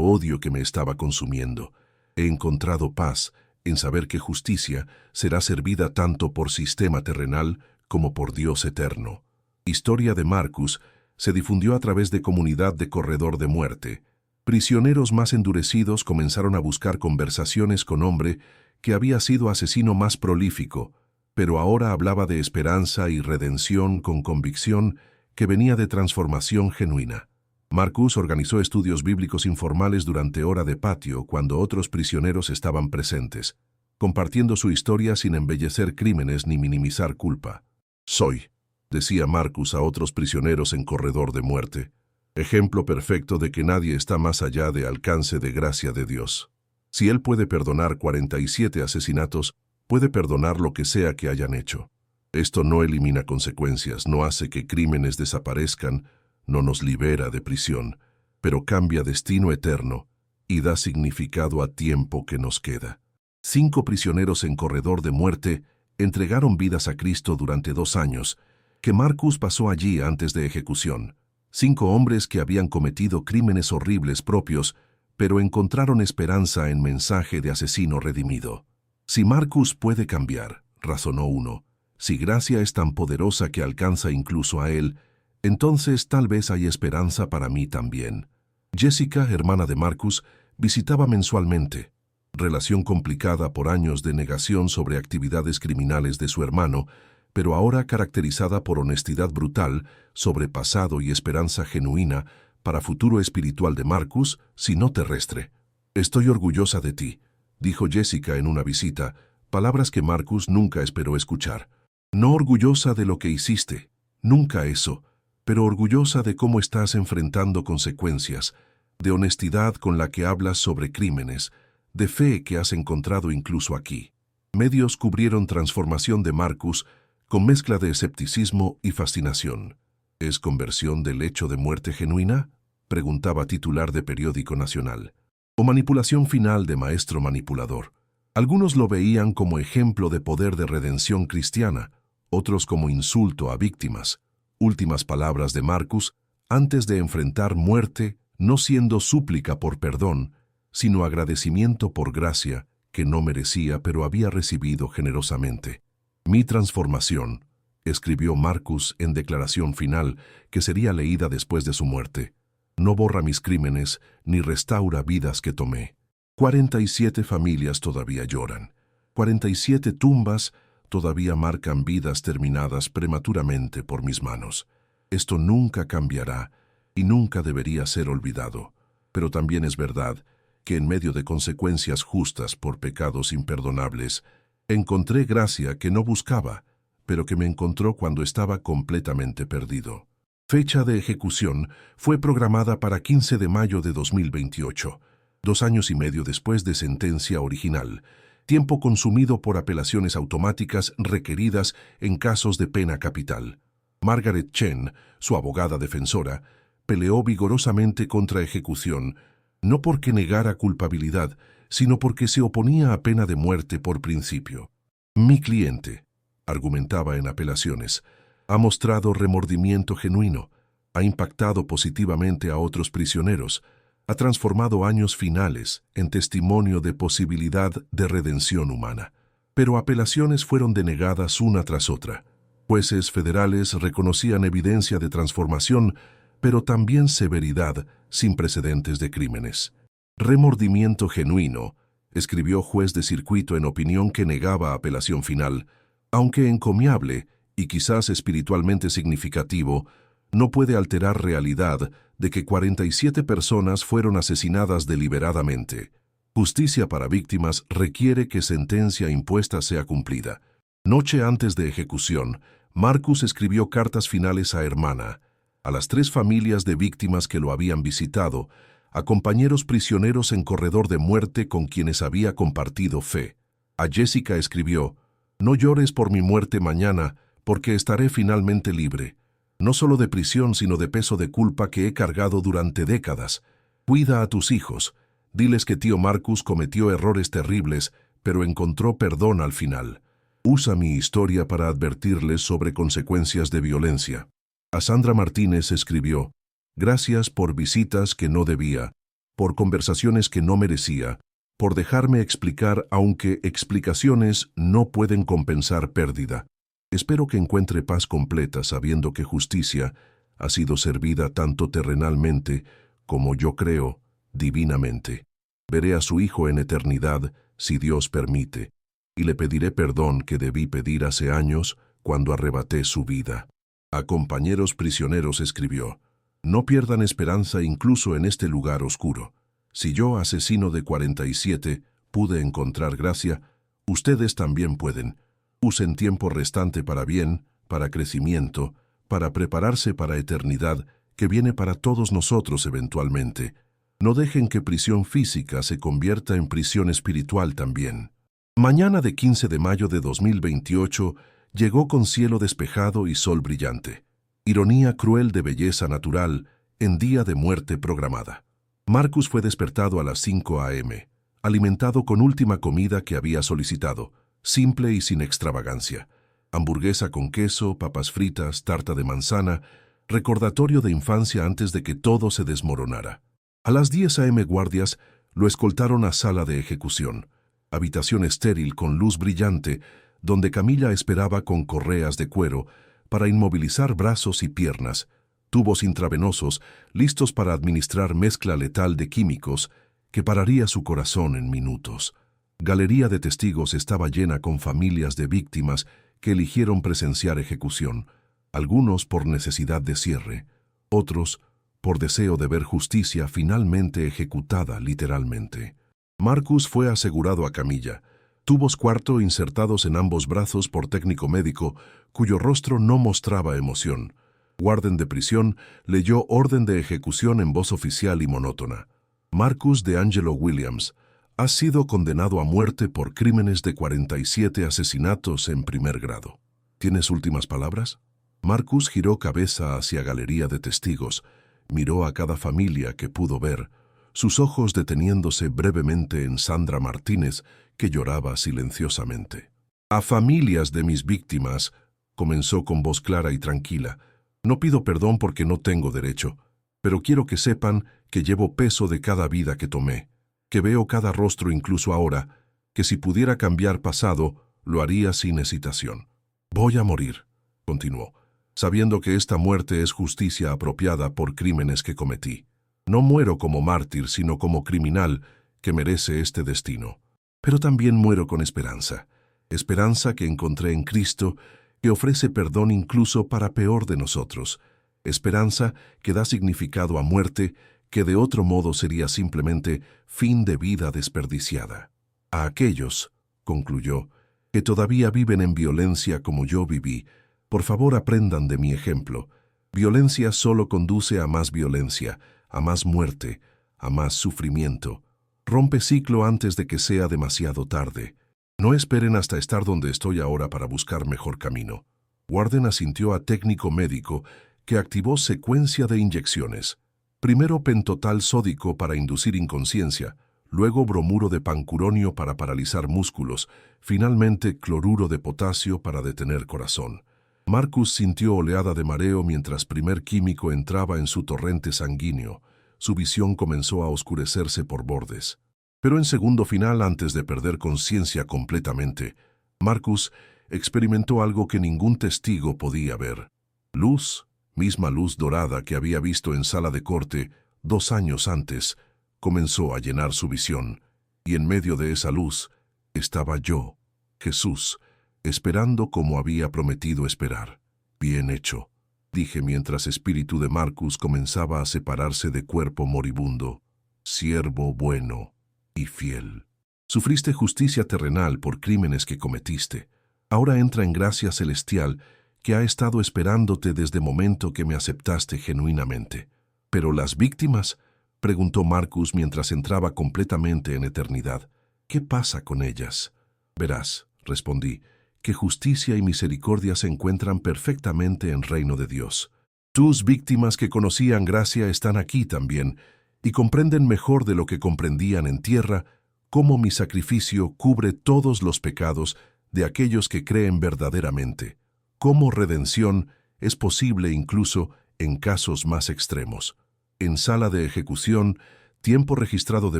odio que me estaba consumiendo. He encontrado paz en saber que justicia será servida tanto por sistema terrenal como por Dios eterno». Historia de Marcus se difundió a través de comunidad de corredor de muerte. Prisioneros más endurecidos comenzaron a buscar conversaciones con hombre que había sido asesino más prolífico, pero ahora hablaba de esperanza y redención con convicción que venía de transformación genuina. Marcus organizó estudios bíblicos informales durante hora de patio cuando otros prisioneros estaban presentes, compartiendo su historia sin embellecer crímenes ni minimizar culpa. «Soy», decía Marcus a otros prisioneros en corredor de muerte, «ejemplo perfecto de que nadie está más allá de alcance de gracia de Dios. Si Él puede perdonar 47 asesinatos, puede perdonar lo que sea que hayan hecho. Esto no elimina consecuencias, no hace que crímenes desaparezcan, no nos libera de prisión, pero cambia destino eterno y da significado a tiempo que nos queda. 5 prisioneros en corredor de muerte entregaron vidas a Cristo durante 2 años, que Marcus pasó allí antes de ejecución. 5 hombres que habían cometido crímenes horribles propios, pero encontraron esperanza en mensaje de asesino redimido. Si Marcus puede cambiar, razonó uno, si gracia es tan poderosa que alcanza incluso a él, entonces tal vez hay esperanza para mí también. Jessica, hermana de Marcus, visitaba mensualmente. Relación complicada por años de negación sobre actividades criminales de su hermano, pero ahora caracterizada por honestidad brutal sobre pasado y esperanza genuina para futuro espiritual de Marcus, si no terrestre. «Estoy orgullosa de ti», dijo Jessica en una visita, palabras que Marcus nunca esperó escuchar. «No orgullosa de lo que hiciste, nunca eso, pero orgullosa de cómo estás enfrentando consecuencias, de honestidad con la que hablas sobre crímenes, de fe que has encontrado incluso aquí». Medios cubrieron transformación de Marcus con mezcla de escepticismo y fascinación. ¿Es conversión del hecho de muerte genuina?, preguntaba titular de periódico nacional. ¿O manipulación final de maestro manipulador? Algunos lo veían como ejemplo de poder de redención cristiana, otros como insulto a víctimas. Últimas palabras de Marcus antes de enfrentar muerte, no siendo súplica por perdón, sino agradecimiento por gracia que no merecía pero había recibido generosamente. «Mi transformación», escribió Marcus en declaración final que sería leída después de su muerte, «no borra mis crímenes ni restaura vidas que tomé. 47 familias todavía lloran. 47 tumbas todavía marcan vidas terminadas prematuramente por mis manos. Esto nunca cambiará y nunca debería ser olvidado. Pero también es verdad que en medio de consecuencias justas por pecados imperdonables, encontré gracia que no buscaba, pero que me encontró cuando estaba completamente perdido». Fecha de ejecución fue programada para 15 de mayo de 2028, 2 años y medio después de sentencia original, tiempo consumido por apelaciones automáticas requeridas en casos de pena capital. Margaret Chen, su abogada defensora, peleó vigorosamente contra ejecución, no porque negara culpabilidad, sino porque se oponía a pena de muerte por principio. «Mi cliente», argumentaba en apelaciones, «ha mostrado remordimiento genuino, ha impactado positivamente a otros prisioneros, ha transformado años finales en testimonio de posibilidad de redención humana». Pero apelaciones fueron denegadas una tras otra. Jueces federales reconocían evidencia de transformación, pero también severidad sin precedentes de crímenes. «Remordimiento genuino», escribió juez de circuito en opinión que negaba apelación final, aunque encomiable y quizás espiritualmente significativo, no puede alterar realidad de que 47 personas fueron asesinadas deliberadamente. Justicia para víctimas requiere que sentencia impuesta sea cumplida. Noche antes de ejecución, Marcus escribió cartas finales a hermana, a las 3 familias de víctimas que lo habían visitado, a compañeros prisioneros en corredor de muerte con quienes había compartido fe. A Jessica escribió: «No llores por mi muerte mañana, porque estaré finalmente libre, no solo de prisión sino de peso de culpa que he cargado durante décadas. Cuida a tus hijos, diles que tío Marcus cometió errores terribles, pero encontró perdón al final. Usa mi historia para advertirles sobre consecuencias de violencia». A Sandra Martínez escribió: «Gracias por visitas que no debía, por conversaciones que no merecía, por dejarme explicar aunque explicaciones no pueden compensar pérdida. Espero que encuentre paz completa sabiendo que justicia ha sido servida tanto terrenalmente como yo creo, divinamente. Veré a su hijo en eternidad, si Dios permite, y le pediré perdón que debí pedir hace años cuando arrebaté su vida». A compañeros prisioneros escribió: «No pierdan esperanza incluso en este lugar oscuro. Si yo, asesino de 47, pude encontrar gracia, ustedes también pueden. Usen tiempo restante para bien, para crecimiento, para prepararse para eternidad, que viene para todos nosotros eventualmente. No dejen que prisión física se convierta en prisión espiritual también». Mañana de 15 de mayo de 2028 llegó con cielo despejado y sol brillante. Ironía cruel de belleza natural en día de muerte programada. Marcus fue despertado a las 5 a.m., alimentado con última comida que había solicitado, simple y sin extravagancia. Hamburguesa con queso, papas fritas, tarta de manzana, recordatorio de infancia antes de que todo se desmoronara. A las 10 a.m. guardias lo escoltaron a sala de ejecución, habitación estéril con luz brillante, donde Camilla esperaba con correas de cuero para inmovilizar brazos y piernas, tubos intravenosos listos para administrar mezcla letal de químicos que pararía su corazón en minutos. Galería de testigos estaba llena con familias de víctimas que eligieron presenciar ejecución, algunos por necesidad de cierre, otros por deseo de ver justicia finalmente ejecutada literalmente. Marcus fue asegurado a camilla, tubos cuarto insertados en ambos brazos por técnico médico cuyo rostro no mostraba emoción. Guarden de prisión leyó orden de ejecución en voz oficial y monótona. Marcus de Angelo Williams, has sido condenado a muerte por crímenes de 47 asesinatos en primer grado. ¿Tienes últimas palabras? Marcus giró cabeza hacia galería de testigos, miró a cada familia que pudo ver, sus ojos deteniéndose brevemente en Sandra Martínez, que lloraba silenciosamente. A familias de mis víctimas, comenzó con voz clara y tranquila, no pido perdón porque no tengo derecho, pero quiero que sepan que llevo peso de cada vida que tomé, que veo cada rostro incluso ahora, que si pudiera cambiar pasado, lo haría sin hesitación. Voy a morir, continuó, sabiendo que esta muerte es justicia apropiada por crímenes que cometí. No muero como mártir, sino como criminal que merece este destino. Pero también muero con esperanza, esperanza que encontré en Cristo, que ofrece perdón incluso para peor de nosotros, esperanza que da significado a muerte que de otro modo sería simplemente fin de vida desperdiciada. A aquellos, concluyó, que todavía viven en violencia como yo viví, por favor aprendan de mi ejemplo. Violencia solo conduce a más violencia, a más muerte, a más sufrimiento. Rompe ciclo antes de que sea demasiado tarde. No esperen hasta estar donde estoy ahora para buscar mejor camino. Warden asintió a técnico médico que activó secuencia de inyecciones. Primero pentotal sódico para inducir inconsciencia, luego bromuro de pancuronio para paralizar músculos, finalmente cloruro de potasio para detener corazón. Marcus sintió oleada de mareo mientras primer químico entraba en su torrente sanguíneo. Su visión comenzó a oscurecerse por bordes. Pero en segundo final, antes de perder conciencia completamente, Marcus experimentó algo que ningún testigo podía ver. Luz, misma luz dorada que había visto en sala de corte 2 años antes, comenzó a llenar su visión, y en medio de esa luz estaba yo, Jesús, esperando como había prometido esperar. Bien hecho, dije mientras espíritu de Marcus comenzaba a separarse de cuerpo moribundo. Siervo bueno y fiel. Sufriste justicia terrenal por crímenes que cometiste. Ahora entra en gracia celestial que ha estado esperándote desde el momento que me aceptaste genuinamente. ¿Pero las víctimas? Preguntó Marcus mientras entraba completamente en eternidad. ¿Qué pasa con ellas? Verás, respondí, que justicia y misericordia se encuentran perfectamente en reino de Dios. Tus víctimas que conocían gracia están aquí también, y comprenden mejor de lo que comprendían en tierra, cómo mi sacrificio cubre todos los pecados de aquellos que creen verdaderamente, cómo redención es posible incluso en casos más extremos. En sala de ejecución, tiempo registrado de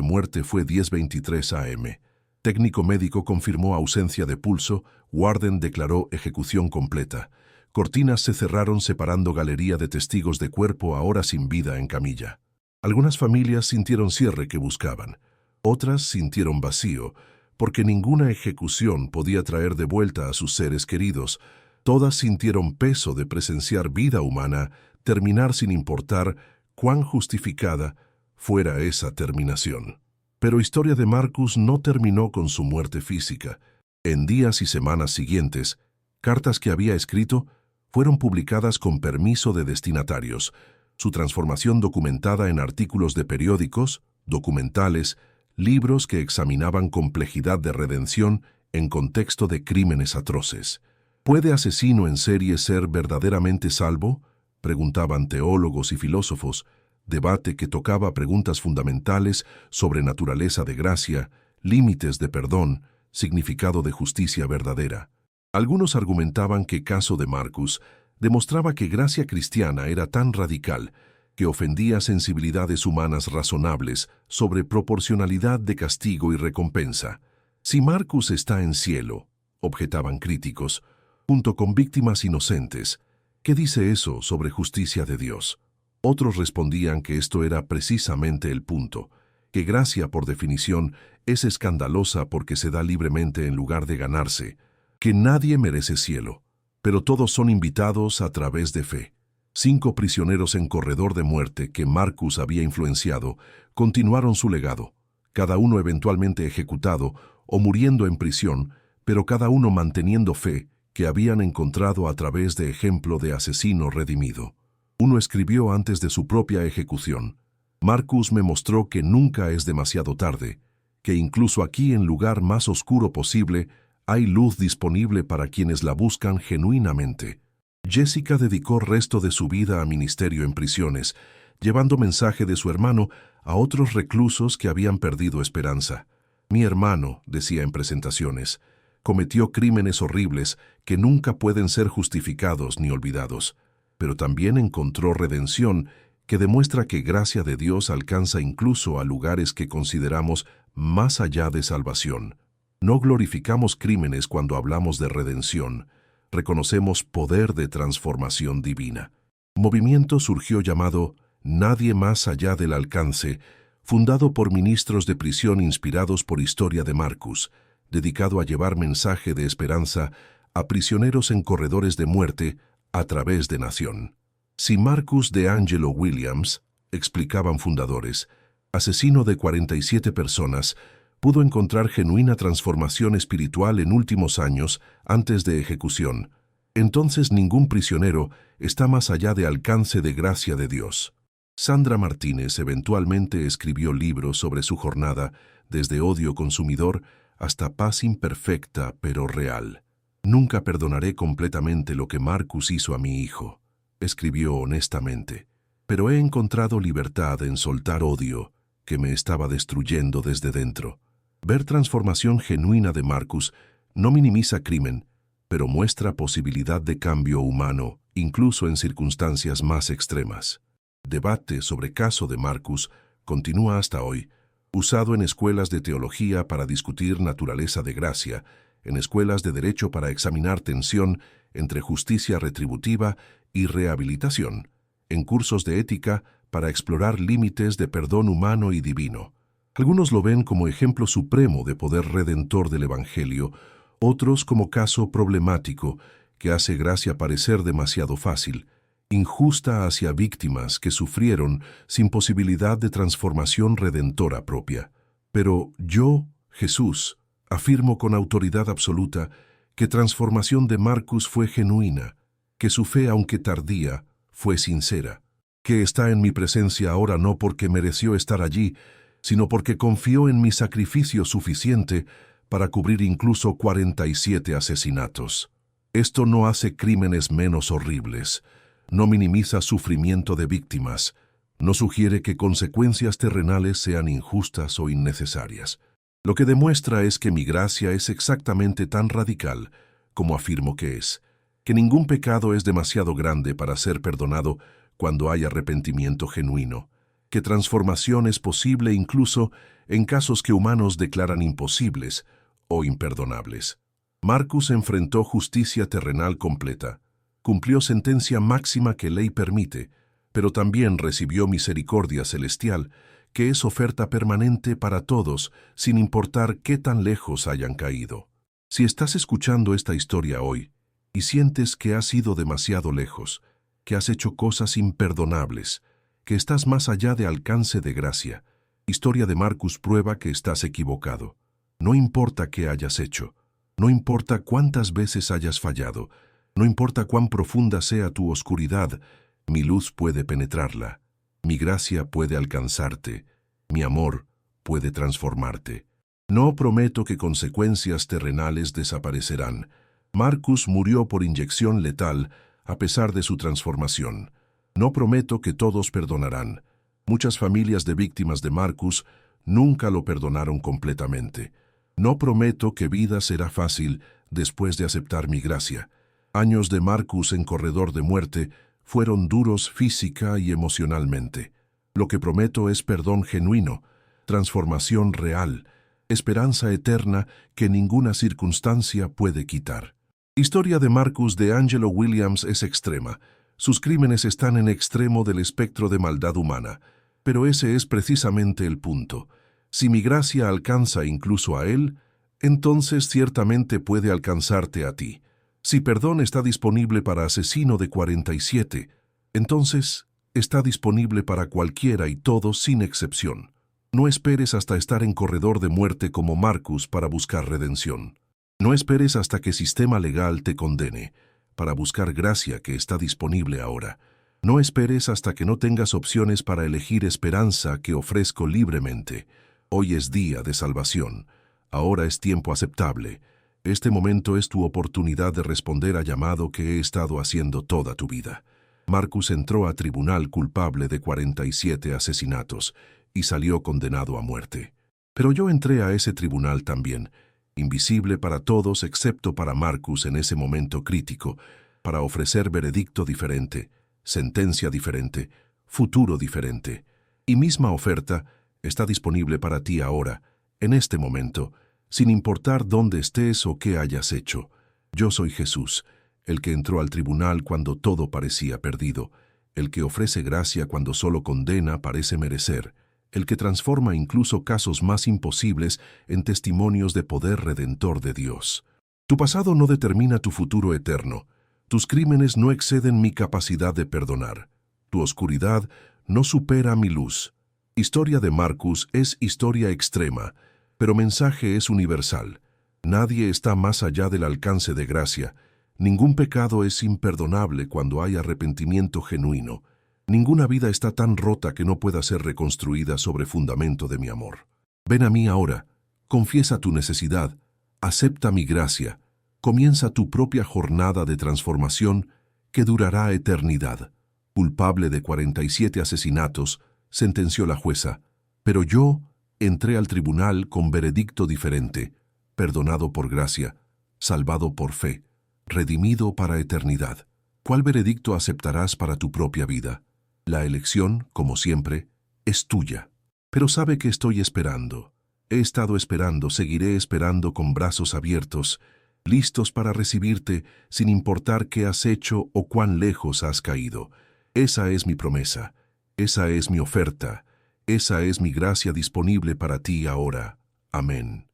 muerte fue 10:23 a.m. Técnico médico confirmó ausencia de pulso, Warden declaró ejecución completa. Cortinas se cerraron separando galería de testigos de cuerpo ahora sin vida en camilla. Algunas familias sintieron cierre que buscaban, otras sintieron vacío, porque ninguna ejecución podía traer de vuelta a sus seres queridos. Todas sintieron peso de presenciar vida humana terminar sin importar cuán justificada fuera esa terminación. Pero historia de Marcus no terminó con su muerte física. En días y semanas siguientes, cartas que había escrito fueron publicadas con permiso de destinatarios, su transformación documentada en artículos de periódicos, documentales, libros que examinaban complejidad de redención en contexto de crímenes atroces. ¿Puede asesino en serie ser verdaderamente salvo?, preguntaban teólogos y filósofos, debate que tocaba preguntas fundamentales sobre naturaleza de gracia, límites de perdón, significado de justicia verdadera. Algunos argumentaban que caso de Marcus demostraba que gracia cristiana era tan radical que ofendía sensibilidades humanas razonables sobre proporcionalidad de castigo y recompensa. Si Marcus está en cielo, objetaban críticos, junto con víctimas inocentes, ¿qué dice eso sobre justicia de Dios? Otros respondían que esto era precisamente el punto, que gracia por definición es escandalosa porque se da libremente en lugar de ganarse, que nadie merece cielo, pero todos son invitados a través de fe. 5 prisioneros en corredor de muerte que Marcus había influenciado continuaron su legado, cada uno eventualmente ejecutado o muriendo en prisión, pero cada uno manteniendo fe que habían encontrado a través de ejemplo de asesino redimido. Uno escribió antes de su propia ejecución: Marcus me mostró que nunca es demasiado tarde, que incluso aquí en lugar más oscuro posible hay luz disponible para quienes la buscan genuinamente. Jessica dedicó el resto de su vida a ministerio en prisiones, llevando mensaje de su hermano a otros reclusos que habían perdido esperanza. Mi hermano, decía en presentaciones, cometió crímenes horribles que nunca pueden ser justificados ni olvidados, pero también encontró redención que demuestra que gracia de Dios alcanza incluso a lugares que consideramos más allá de salvación. No glorificamos crímenes cuando hablamos de redención, reconocemos poder de transformación divina. Movimiento surgió llamado Nadie más allá del alcance, fundado por ministros de prisión inspirados por historia de Marcus, dedicado a llevar mensaje de esperanza a prisioneros en corredores de muerte a través de nación. Si Marcus de Angelo Williams, explicaban fundadores, asesino de 47 personas, pudo encontrar genuina transformación espiritual en últimos años antes de ejecución, entonces ningún prisionero está más allá de alcance de gracia de Dios. Sandra Martínez eventualmente escribió libros sobre su jornada, desde odio consumidor hasta paz imperfecta pero real. Nunca perdonaré completamente lo que Marcus hizo a mi hijo, escribió honestamente, pero he encontrado libertad en soltar odio que me estaba destruyendo desde dentro. Ver transformación genuina de Marcus no minimiza crimen, pero muestra posibilidad de cambio humano, incluso en circunstancias más extremas. Debate sobre caso de Marcus continúa hasta hoy, usado en escuelas de teología para discutir naturaleza de gracia, en escuelas de derecho para examinar tensión entre justicia retributiva y rehabilitación, en cursos de ética para explorar límites de perdón humano y divino. Algunos lo ven como ejemplo supremo de poder redentor del Evangelio, otros como caso problemático que hace gracia parecer demasiado fácil, injusta hacia víctimas que sufrieron sin posibilidad de transformación redentora propia. Pero yo, Jesús, afirmo con autoridad absoluta que transformación de Marcus fue genuina, que su fe, aunque tardía, fue sincera, que está en mi presencia ahora no porque mereció estar allí, sino porque confió en mi sacrificio suficiente para cubrir incluso 47 asesinatos. Esto no hace crímenes menos horribles, no minimiza sufrimiento de víctimas, no sugiere que consecuencias terrenales sean injustas o innecesarias. Lo que demuestra es que mi gracia es exactamente tan radical como afirmo que es, que ningún pecado es demasiado grande para ser perdonado cuando hay arrepentimiento genuino, que transformación es posible incluso en casos que humanos declaran imposibles o imperdonables. Marcus enfrentó justicia terrenal completa, cumplió sentencia máxima que ley permite, pero también recibió misericordia celestial, que es oferta permanente para todos, sin importar qué tan lejos hayan caído. Si estás escuchando esta historia hoy y sientes que has ido demasiado lejos, que has hecho cosas imperdonables, que estás más allá de alcance de gracia, historia de Marcus prueba que estás equivocado. No importa qué hayas hecho, no importa cuántas veces hayas fallado, no importa cuán profunda sea tu oscuridad, mi luz puede penetrarla, mi gracia puede alcanzarte, mi amor puede transformarte. No prometo que consecuencias terrenales desaparecerán. Marcus murió por inyección letal a pesar de su transformación. No prometo que todos perdonarán. Muchas familias de víctimas de Marcus nunca lo perdonaron completamente. No prometo que vida será fácil después de aceptar mi gracia. Años de Marcus en corredor de muerte fueron duros física y emocionalmente. Lo que prometo es perdón genuino, transformación real, esperanza eterna que ninguna circunstancia puede quitar. Historia de Marcus de Angelo Williams es extrema. Sus crímenes están en extremo del espectro de maldad humana. Pero ese es precisamente el punto. Si mi gracia alcanza incluso a él, entonces ciertamente puede alcanzarte a ti. Si perdón está disponible para asesino de 47, entonces está disponible para cualquiera y todos sin excepción. No esperes hasta estar en corredor de muerte como Marcus para buscar redención. No esperes hasta que sistema legal te condene para buscar gracia que está disponible ahora. No esperes hasta que no tengas opciones para elegir esperanza que ofrezco libremente. Hoy es día de salvación. Ahora es tiempo aceptable. Este momento es tu oportunidad de responder al llamado que he estado haciendo toda tu vida. Marcus entró a tribunal culpable de 47 asesinatos y salió condenado a muerte. Pero yo entré a ese tribunal también, invisible para todos excepto para Marcus en ese momento crítico, para ofrecer veredicto diferente, sentencia diferente, futuro diferente. Y misma oferta está disponible para ti ahora, en este momento, sin importar dónde estés o qué hayas hecho. Yo soy Jesús, el que entró al tribunal cuando todo parecía perdido, el que ofrece gracia cuando solo condena parece merecer, el que transforma incluso casos más imposibles en testimonios de poder redentor de Dios. Tu pasado no determina tu futuro eterno. Tus crímenes no exceden mi capacidad de perdonar. Tu oscuridad no supera mi luz. Historia de Marcus es historia extrema, pero mensaje es universal. Nadie está más allá del alcance de gracia. Ningún pecado es imperdonable cuando hay arrepentimiento genuino. Ninguna vida está tan rota que no pueda ser reconstruida sobre fundamento de mi amor. Ven a mí ahora, confiesa tu necesidad, acepta mi gracia, comienza tu propia jornada de transformación que durará eternidad. Culpable de 47 asesinatos, sentenció la jueza, pero yo entré al tribunal con veredicto diferente, perdonado por gracia, salvado por fe, redimido para eternidad. ¿Cuál veredicto aceptarás para tu propia vida? La elección, como siempre, es tuya. Pero sabe que estoy esperando. He estado esperando, seguiré esperando con brazos abiertos, listos para recibirte sin importar qué has hecho o cuán lejos has caído. Esa es mi promesa, esa es mi oferta, esa es mi gracia disponible para ti ahora. Amén.